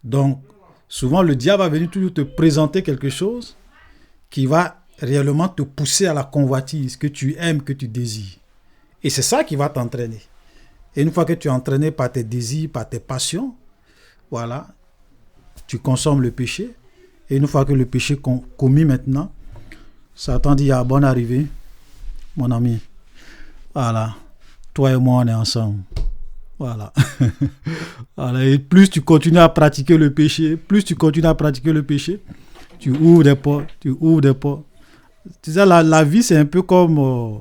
Donc, souvent, le diable va venir toujours te présenter quelque chose qui va réellement te pousser à la convoitise que tu aimes, que tu désires. Et c'est ça qui va t'entraîner. Et une fois que tu es entraîné par tes désirs, par tes passions, voilà, tu consommes le péché. Et une fois que le péché est commis maintenant, Satan dit, bonne arrivée, mon ami. Voilà, toi et moi, on est ensemble. Voilà. Voilà. Et plus tu continues à pratiquer le péché, tu ouvres des portes, Tu sais, la vie, c'est un peu comme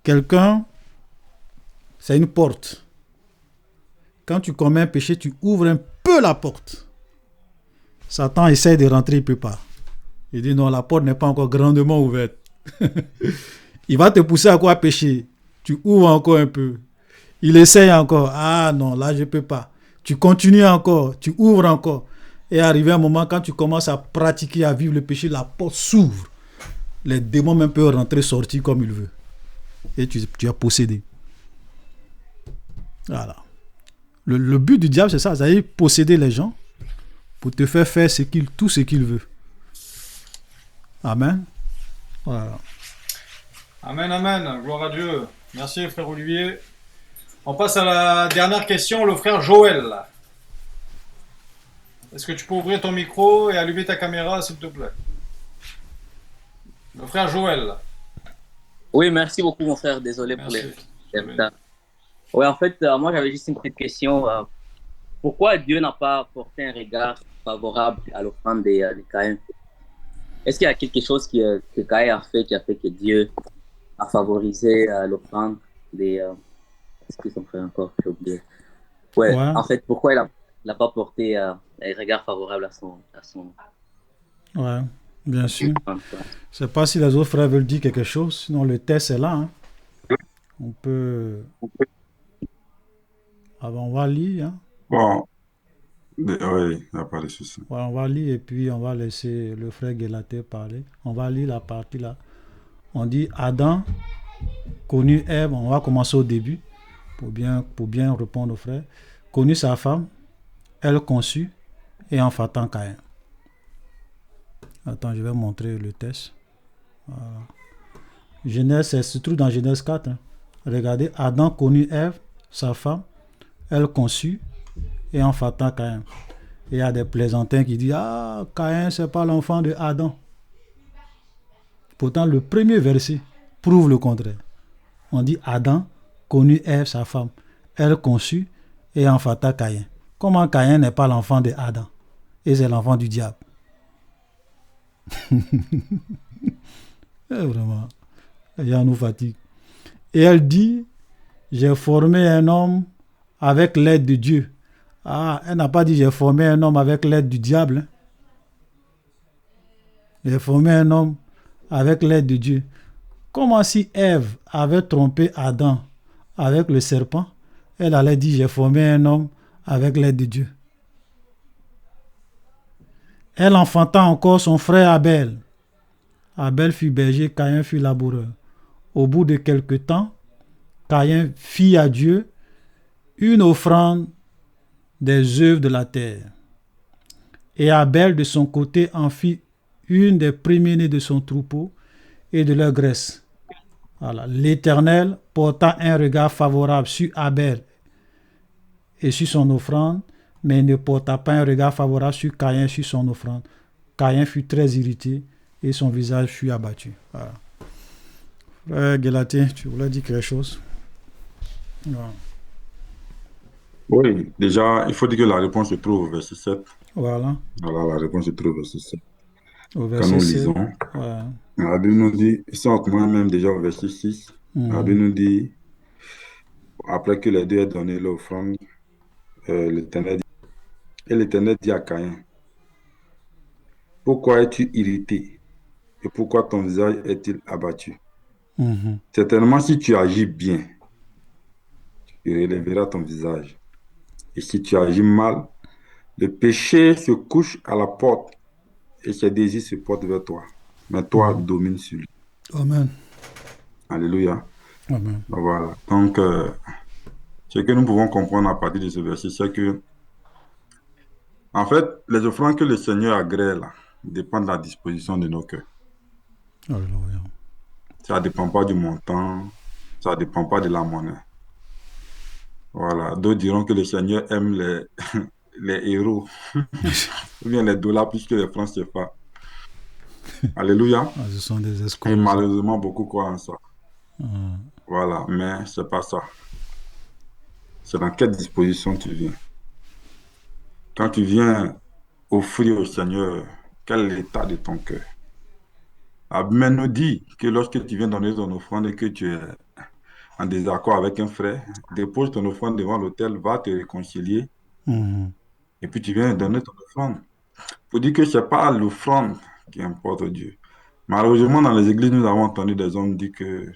quelqu'un, c'est une porte. Quand tu commets un péché, tu ouvres un peu la porte. Satan essaie de rentrer, il ne peut pas. Il dit non, la porte n'est pas encore grandement ouverte. Il va te pousser à quoi pécher? Tu ouvres encore un peu. Il essaye encore. Ah non, là je ne peux pas. Tu continues encore, tu ouvres encore. Et arrivé un moment, quand tu commences à pratiquer, à vivre le péché, la porte s'ouvre. Les démons même peuvent rentrer, sortir comme ils veulent. Et tu es possédé. Voilà. Le but du diable, c'est ça. C'est posséder les gens pour te faire faire tout ce qu'il veut. Amen. Voilà. Amen, amen. Gloire à Dieu. Merci, frère Olivier. On passe à la dernière question, le frère Joël. Est-ce que tu peux ouvrir ton micro et allumer ta caméra, s'il te plaît? Le frère Joël. Oui, merci beaucoup, mon frère. Désolé pour les retards. Oui, en fait, moi, j'avais juste une petite question. Pourquoi Dieu n'a pas porté un regard favorable à l'offrande de Caïn? Est-ce qu'il y a quelque chose que Caïn a fait qui a fait que Dieu a favorisé l'offrande des... Est-ce que son frère encore? J'ai oublié. Ouais. En fait, pourquoi il n'a pas porté un regard favorable à son... Ouais, bien sûr. Je ne sais pas si les autres frères veulent dire quelque chose, sinon le test est là. Hein. On peut... on va lire. Hein. Bon, oui, il n'y a pas de souci. Ouais, on va lire et puis on va laisser le frère Guélaté parler. On va lire la partie là. On dit Adam connut Ève. On va commencer au début pour bien répondre au frère. Connut sa femme, elle conçut et enfantant Caïn. Attends, je vais montrer le test. Voilà. Genèse, ça se trouve dans Genèse 4. Hein. Regardez, Adam connut Ève, sa femme, elle conçut et enfantant Caïn. Et il y a des plaisantins qui disent Caïn, c'est pas l'enfant de Adam. Pourtant, le premier verset prouve le contraire. On dit Adam connut Ève, sa femme, elle conçut et enfanta Caïn. Comment Caïn n'est pas l'enfant de Adam et c'est l'enfant du diable? Vraiment, les gens nous fatiguent. Et elle dit, j'ai formé un homme avec l'aide de Dieu. Ah, elle n'a pas dit, j'ai formé un homme avec l'aide du diable. J'ai formé un homme avec l'aide de Dieu. Comment si Ève avait trompé Adam avec le serpent, elle allait dire, j'ai formé un homme avec l'aide de Dieu. Elle enfanta encore son frère Abel. Abel fut berger, Caïn fut laboureur. Au bout de quelque temps, Caïn fit à Dieu une offrande des œuvres de la terre. Et Abel, de son côté, en fit une des premiers-nés de son troupeau et de leur graisse. Voilà. L'Éternel porta un regard favorable sur Abel et sur son offrande, mais ne porta pas un regard favorable sur Caïn sur son offrande. Caïn fut très irrité et son visage fut abattu. Voilà. Frère Guélaté, tu voulais dire quelque chose? Voilà. Oui, déjà, il faut dire que la réponse se trouve au verset 7. Voilà. Voilà, la réponse se trouve au verset 7. Au Quand nous 7, lisons, ouais. la Bible nous dit, ça on commence même déjà au verset 6, la Bible nous dit, après que les deux aient donné l'offrande, l'Éternel dit, et l'Éternel dit à Caïn, pourquoi es-tu irrité et pourquoi ton visage est-il abattu? Certainement, si tu agis bien, tu relèveras ton visage. Et si tu agis mal, le péché se couche à la porte et ses désirs se portent vers toi. Mais toi, domine sur lui. Amen. Alléluia. Amen. Voilà. Donc, ce que nous pouvons comprendre à partir de ce verset, c'est que, en fait, les offrandes que le Seigneur agrée là, dépendent de la disposition de nos cœurs. Alléluia. Ça ne dépend pas du montant, ça ne dépend pas de la monnaie. Voilà. D'autres diront que le Seigneur aime les héros, ou bien les dollars plus que les francs CFA. Alléluia. Ah, ce sont des escrocs. Et malheureusement, beaucoup croient en ça. Voilà, mais ce n'est pas ça. C'est dans quelle disposition tu viens. Quand tu viens offrir au Seigneur, quel est l'état de ton cœur? La Bible nous dit que lorsque tu viens donner ton offrande et que tu es en désaccord avec un frère, dépose ton offrande devant l'autel, va te réconcilier, et puis tu viens donner ton offrande. Il faut dire que ce n'est pas l'offrande qui importe Dieu. Malheureusement, dans les églises, nous avons entendu des hommes dire que,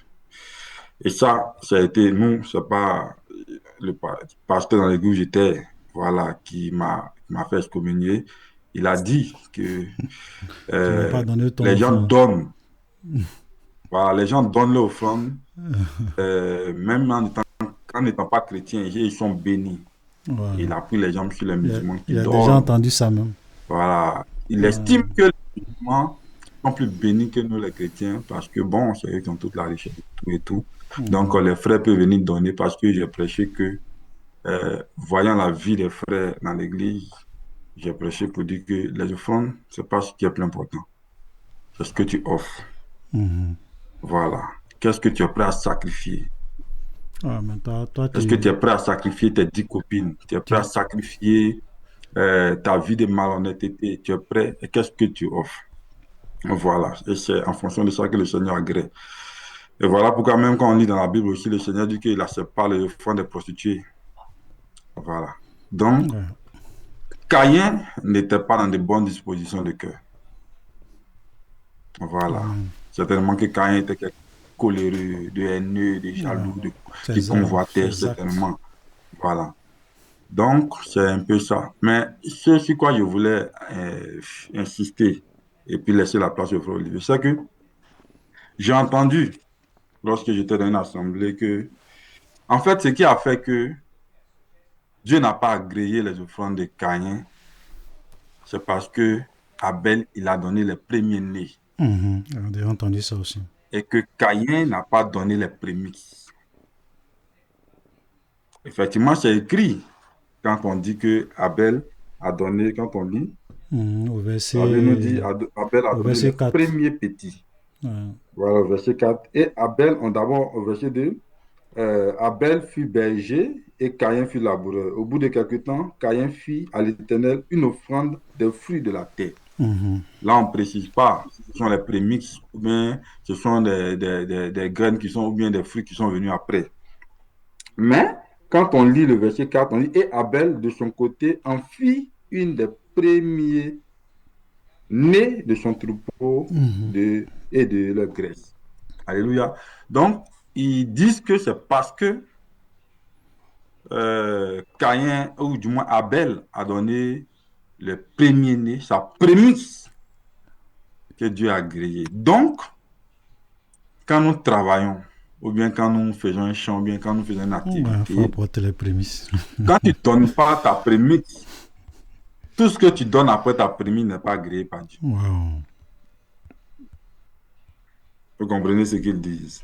et ça a été, nous, ce n'est pas le pasteur dans l'église où j'étais, voilà, qui m'a fait excommunier. Il a dit que les gens donnent. Voilà, les gens donnent leur offrande, même en n'étant pas chrétiens, ils sont bénis. Voilà. Il a pris les gens sur les musulmans qui donnent. Il a déjà entendu ça même. Voilà. Il estime que les musulmans sont plus bénis que nous les chrétiens parce que bon, c'est eux qui ont toute la richesse et tout. Donc les frères peuvent venir donner parce que j'ai prêché que voyant la vie des frères dans l'église, j'ai prêché pour dire que les offrandes, c'est pas ce qui est plus important. C'est ce que tu offres. Voilà. Qu'est-ce que tu es prêt à sacrifier? Est-ce que tu es prêt à sacrifier tes 10 copines? Tu es prêt à sacrifier ta vie de malhonnêteté? Tu es prêt? Et qu'est-ce que tu offres? Voilà. Et c'est en fonction de ça que le Seigneur agrée. Et voilà pourquoi même quand on lit dans la Bible aussi, le Seigneur dit qu'il n'accepte pas les offrandes des prostituées. Voilà. Donc, Caïn n'était pas dans de bonnes dispositions de cœur. Voilà. Certainement que Caïn était quelqu'un de coléreux, de haineux, de jaloux, qui convoitait, certainement. Voilà. Donc, c'est un peu ça. Mais ce sur quoi je voulais insister et puis laisser la place au frère Olivier, c'est que j'ai entendu, lorsque j'étais dans une assemblée, que, en fait, ce qui a fait que Dieu n'a pas agréé les offrandes de Caïn, c'est parce que Abel, il a donné les premiers-nés. J'ai entendu ça aussi. Et que Caïn n'a pas donné les prémices. Effectivement, c'est écrit quand on dit que Abel a donné, quand on lit, au verset, Abel nous dit Abel a donné les premiers petits. Voilà, au verset 4. Et Abel, d'abord au verset 2, Abel fut berger et Caïn fut laboureur. Au bout de quelque temps, Caïn fit à l'Éternel une offrande des fruits de la terre. Là, on ne précise pas. Ce sont les prémixes ou bien ce sont des graines qui sont ou bien des fruits qui sont venus après. Mais quand on lit le verset 4, on dit « Et Abel, de son côté, en fit une des premiers nés de son troupeau et de leur graisse. » Alléluia. Donc, ils disent que c'est parce que Caïn, ou du moins Abel, a donné le premier-né, sa prémisse que Dieu a grillé. Donc, quand nous travaillons, ou bien quand nous faisons un chant, ou bien quand nous faisons une activité, il faut apporter les prémices. Quand tu ne donnes pas ta prémisse, tout ce que tu donnes après ta prémisse n'est pas grillé par Dieu. Wow. Vous comprenez ce qu'ils disent.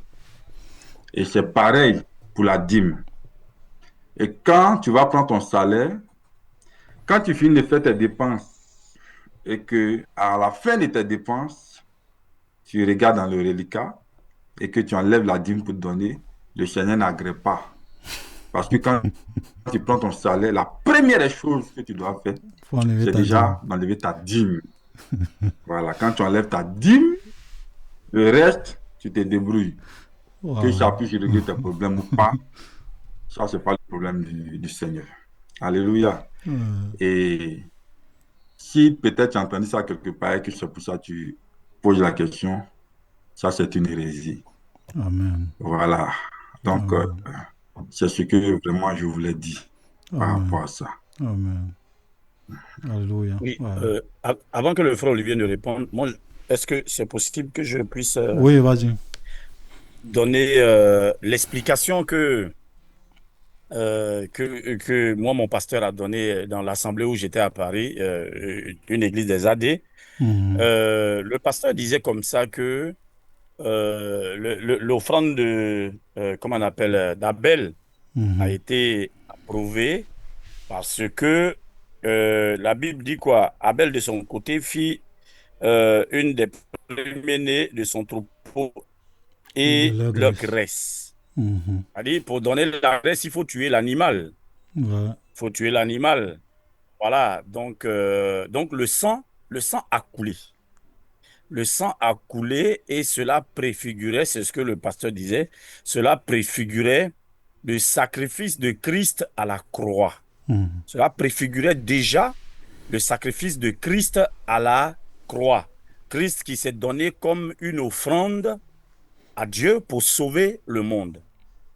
Et c'est pareil pour la dîme. Et quand tu vas prendre ton salaire, quand tu finis de faire tes dépenses, et que à la fin de tes dépenses, tu regardes dans le reliquat et que tu enlèves la dîme pour te donner, le Seigneur n'agrée pas. Parce que quand tu prends ton salaire, la première chose que tu dois faire, c'est déjà d'enlever ta dîme. Voilà, quand tu enlèves ta dîme, le reste, tu te débrouilles. Wow. Que ça puisse régler tes problèmes ou pas, ça, c'est pas le problème du Seigneur. Alléluia. Et si peut-être tu as entendu ça quelque part et que c'est pour ça que tu poses la question, ça, c'est une hérésie. Amen. Voilà. Donc, c'est ce que vraiment je voulais dire par rapport à ça. Amen. Alléluia. Oui, avant que le frère Olivier ne réponde, moi, est-ce que c'est possible que je puisse oui, vas-y. Donner l'explication que moi, mon pasteur a donné dans l'assemblée où j'étais à Paris, une église des AD. Le pasteur disait comme ça que l'offrande de, comment on appelle, d'Abel a été approuvée parce que la Bible dit quoi? Abel, de son côté, fit une des premiers-nés de son troupeau et leur graisse. C'est-à-dire, pour donner la graisse, il faut tuer l'animal. Il faut tuer l'animal. Voilà. Donc le sang a coulé. Le sang a coulé et cela préfigurait, c'est ce que le pasteur disait, cela préfigurait le sacrifice de Christ à la croix. Cela préfigurait déjà le sacrifice de Christ à la croix. Christ qui s'est donné comme une offrande à Dieu pour sauver le monde.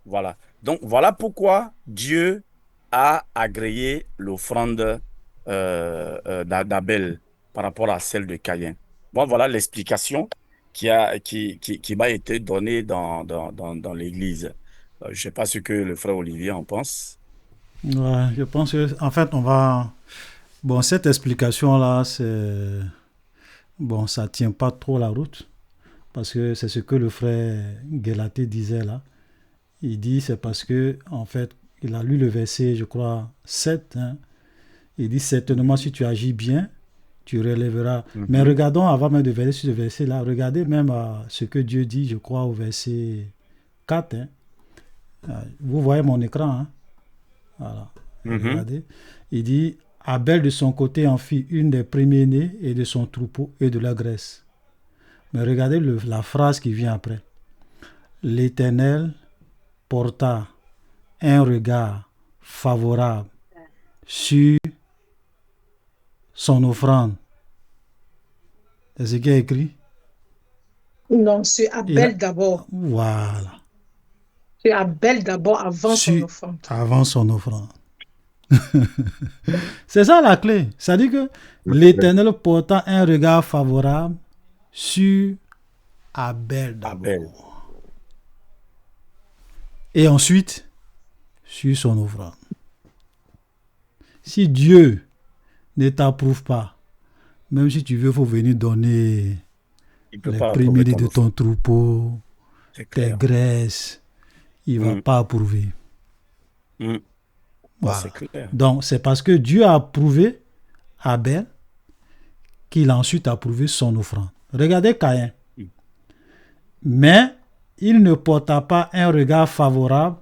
Voilà. Donc, voilà pourquoi Dieu a agréé l'offrande d'Abel par rapport à celle de Caïn. Bon, voilà l'explication qui m'a été donnée dans l'Église. Je ne sais pas ce que le frère Olivier en pense. Ouais, je pense que, en fait, on va... Bon, cette explication-là, c'est... Bon, ça ne tient pas trop la route, parce que c'est ce que le frère Guélaté disait là. Il dit, c'est parce que, en fait, il a lu le verset, je crois, 7. Hein. Il dit, certainement, si tu agis bien, tu relèveras. Mais regardons, avant même de verser sur ce verset-là, regardez même ce que Dieu dit, je crois, au verset 4. Hein. Vous voyez mon écran. Hein? Voilà. Regardez. Il dit, Abel de son côté en fit une des premiers-nés et de son troupeau et de la graisse. Mais regardez la phrase qui vient après. L'Éternel porta un regard favorable sur son offrande. C'est ce qui est écrit? Non, c'est Abel d'abord. Voilà. C'est Abel d'abord avant son offrande. Avant son offrande. C'est ça la clé. Ça dit que l'Éternel porta un regard favorable sur Abel d'abord. Et ensuite, sur son offrande. Si Dieu ne t'approuve pas, même si tu veux, il faut venir donner les premiers de ton troupeau, tes graisses, il ne va pas approuver. Voilà. Donc, c'est parce que Dieu a approuvé Abel qu'il a ensuite approuvé son offrande. Regardez Caïn. Mais il ne porta pas un regard favorable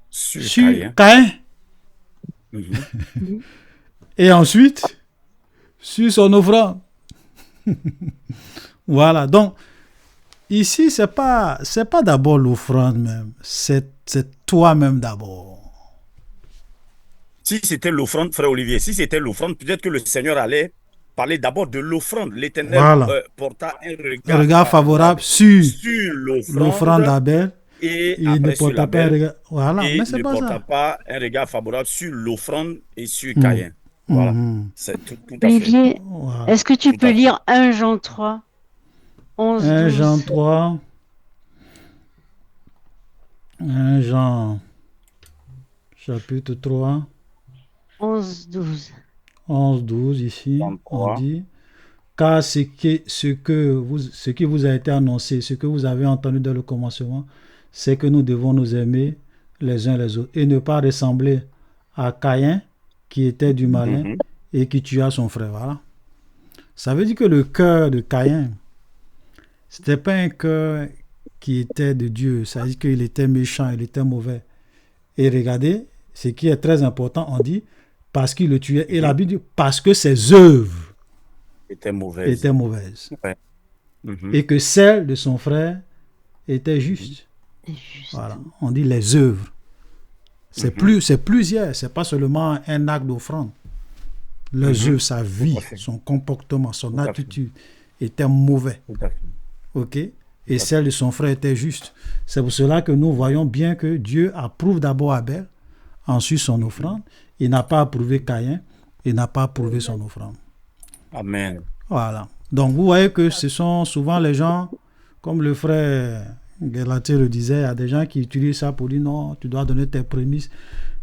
sur Caïn. Et ensuite, sur son offrande. Voilà, donc ici, c'est pas d'abord l'offrande même, c'est toi-même d'abord. Si c'était l'offrande, frère Olivier, si c'était l'offrande, peut-être que le Seigneur allait parler d'abord de l'offrande. L'Éternel porta un regard favorable sur l'offrande d'Abel. Et il ne porta pas un regard. Voilà, et mais c'est ne pas porta ça. pas un regard favorable sur l'offrande et sur Caïn. Voilà, c'est tout à fait. Olivier, est-ce que tu peux lire 1 Jean 3, 11, 12 1 Jean 3. 1 Jean, chapitre 3. 11, 12. 11, 12, ici, on dit, car ce qui vous a été annoncé, ce que vous avez entendu dans le commencement, c'est que nous devons nous aimer les uns les autres et ne pas ressembler à Caïn, qui était du malin et qui tua son frère. Voilà. Ça veut dire que le cœur de Caïn, c'était pas un cœur qui était de Dieu. Ça veut dire qu'il était méchant, il était mauvais. Et regardez, ce qui est très important, on dit, parce qu'il le tuait. Et la Bible dit, parce que ses œuvres étaient mauvaises. Ouais. Et que celles de son frère étaient justes. Voilà. On dit les œuvres. C'est plusieurs. C'est pas seulement un acte d'offrande. Les œuvres, sa vie, son comportement, son attitude était mauvais. Ok? Et celle de son frère était juste. C'est pour cela que nous voyons bien que Dieu approuve d'abord Abel, ensuite son offrande. Il n'a pas approuvé Caïn, il n'a pas approuvé son offrande. Amen. Voilà. Donc vous voyez que ce sont souvent les gens, comme le frère Galaté le disait, il y a des gens qui utilisent ça pour dire non, tu dois donner tes prémices.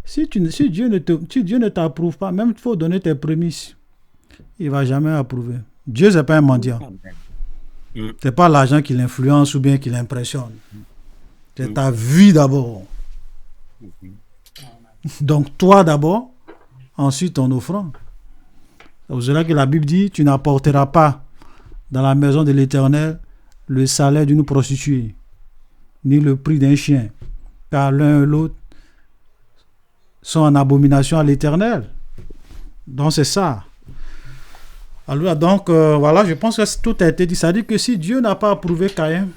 Si Dieu ne t'approuve pas, même il faut donner tes prémices, il ne va jamais approuver. Dieu, ce n'est pas un mendiant. Ce n'est pas l'argent qui l'influence ou bien qui l'impressionne. C'est ta vie d'abord. Donc toi d'abord, ensuite ton offrande. C'est pour cela que la Bible dit, tu n'apporteras pas dans la maison de l'Éternel le salaire d'une prostituée, ni le prix d'un chien, car l'un et l'autre sont en abomination à l'Éternel. Donc c'est ça. Alors donc voilà, je pense que tout a été dit. Ça dit que si Dieu n'a pas approuvé Caïn,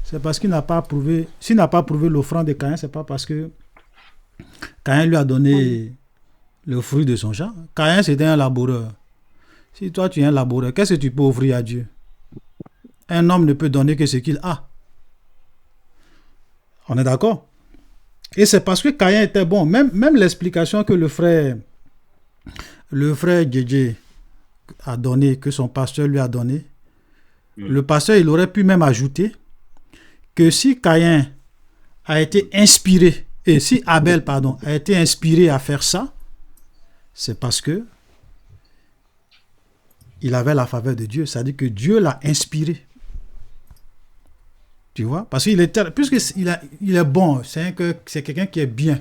c'est parce qu'il n'a pas approuvé. S'il n'a pas approuvé l'offrande de Caïn, c'est pas parce que Caïn lui a donné le fruit de son champ. Caïn, c'était un laboureur. Si toi tu es un laboureur, qu'est-ce que tu peux offrir à Dieu? Un homme ne peut donner que ce qu'il a. On est d'accord? Et c'est parce que Caïn était bon. Même l'explication que le frère Djedje a donné, que son pasteur lui a donné, le pasteur, il aurait pu même ajouter que si Caïn a été inspiré, et si Abel, a été inspiré à faire ça, c'est parce que il avait la faveur de Dieu. C'est-à-dire que Dieu l'a inspiré. Tu vois? Parce qu'il est, puisqu'il est bon, c'est quelqu'un qui est bien.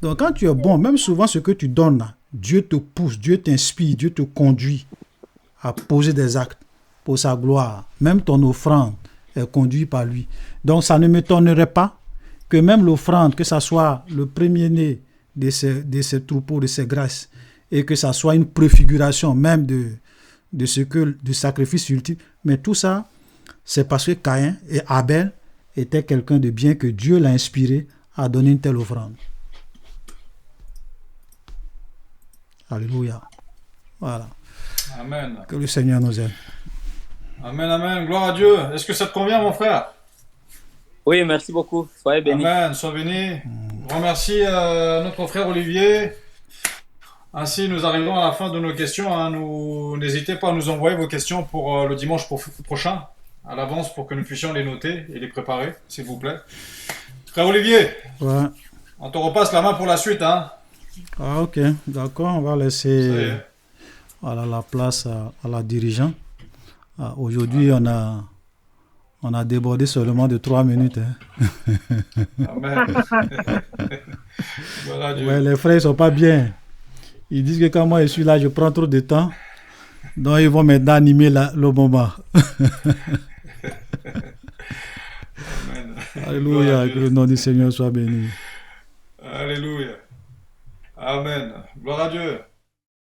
Donc quand tu es bon, même souvent ce que tu donnes là, Dieu te pousse, Dieu t'inspire, Dieu te conduit à poser des actes pour sa gloire. Même ton offrande est conduite par lui. Donc ça ne m'étonnerait pas que même l'offrande, que ça soit le premier-né de ces troupeaux, de ces grâces, et que ça soit une préfiguration même de ce que du sacrifice ultime. Mais tout ça, c'est parce que Caïn et Abel étaient quelqu'un de bien que Dieu l'a inspiré à donner une telle offrande. Alléluia. Voilà. Amen. Que le Seigneur nous aide. Amen, amen. Gloire à Dieu. Est-ce que ça te convient, mon frère? Oui, merci beaucoup. Soyez bénis. Amen. Sois béni. Grand merci à notre frère Olivier. Ainsi, nous arrivons à la fin de nos questions. N'hésitez pas à nous envoyer vos questions pour le dimanche prochain, à l'avance, pour que nous puissions les noter et les préparer, s'il vous plaît. Frère Olivier, on te repasse la main pour la suite, hein? Ah, ok, d'accord. On va laisser la place à la dirigeante. Aujourd'hui, on a débordé seulement de 3 minutes. Hein. Amen. Voilà, ouais, les frères ne sont pas bien. Ils disent que quand moi je suis là, je prends trop de temps. Donc ils vont maintenant animer le moment. Amen. Alléluia, que le nom du Seigneur soit béni. Alléluia. Amen. Gloire à Dieu.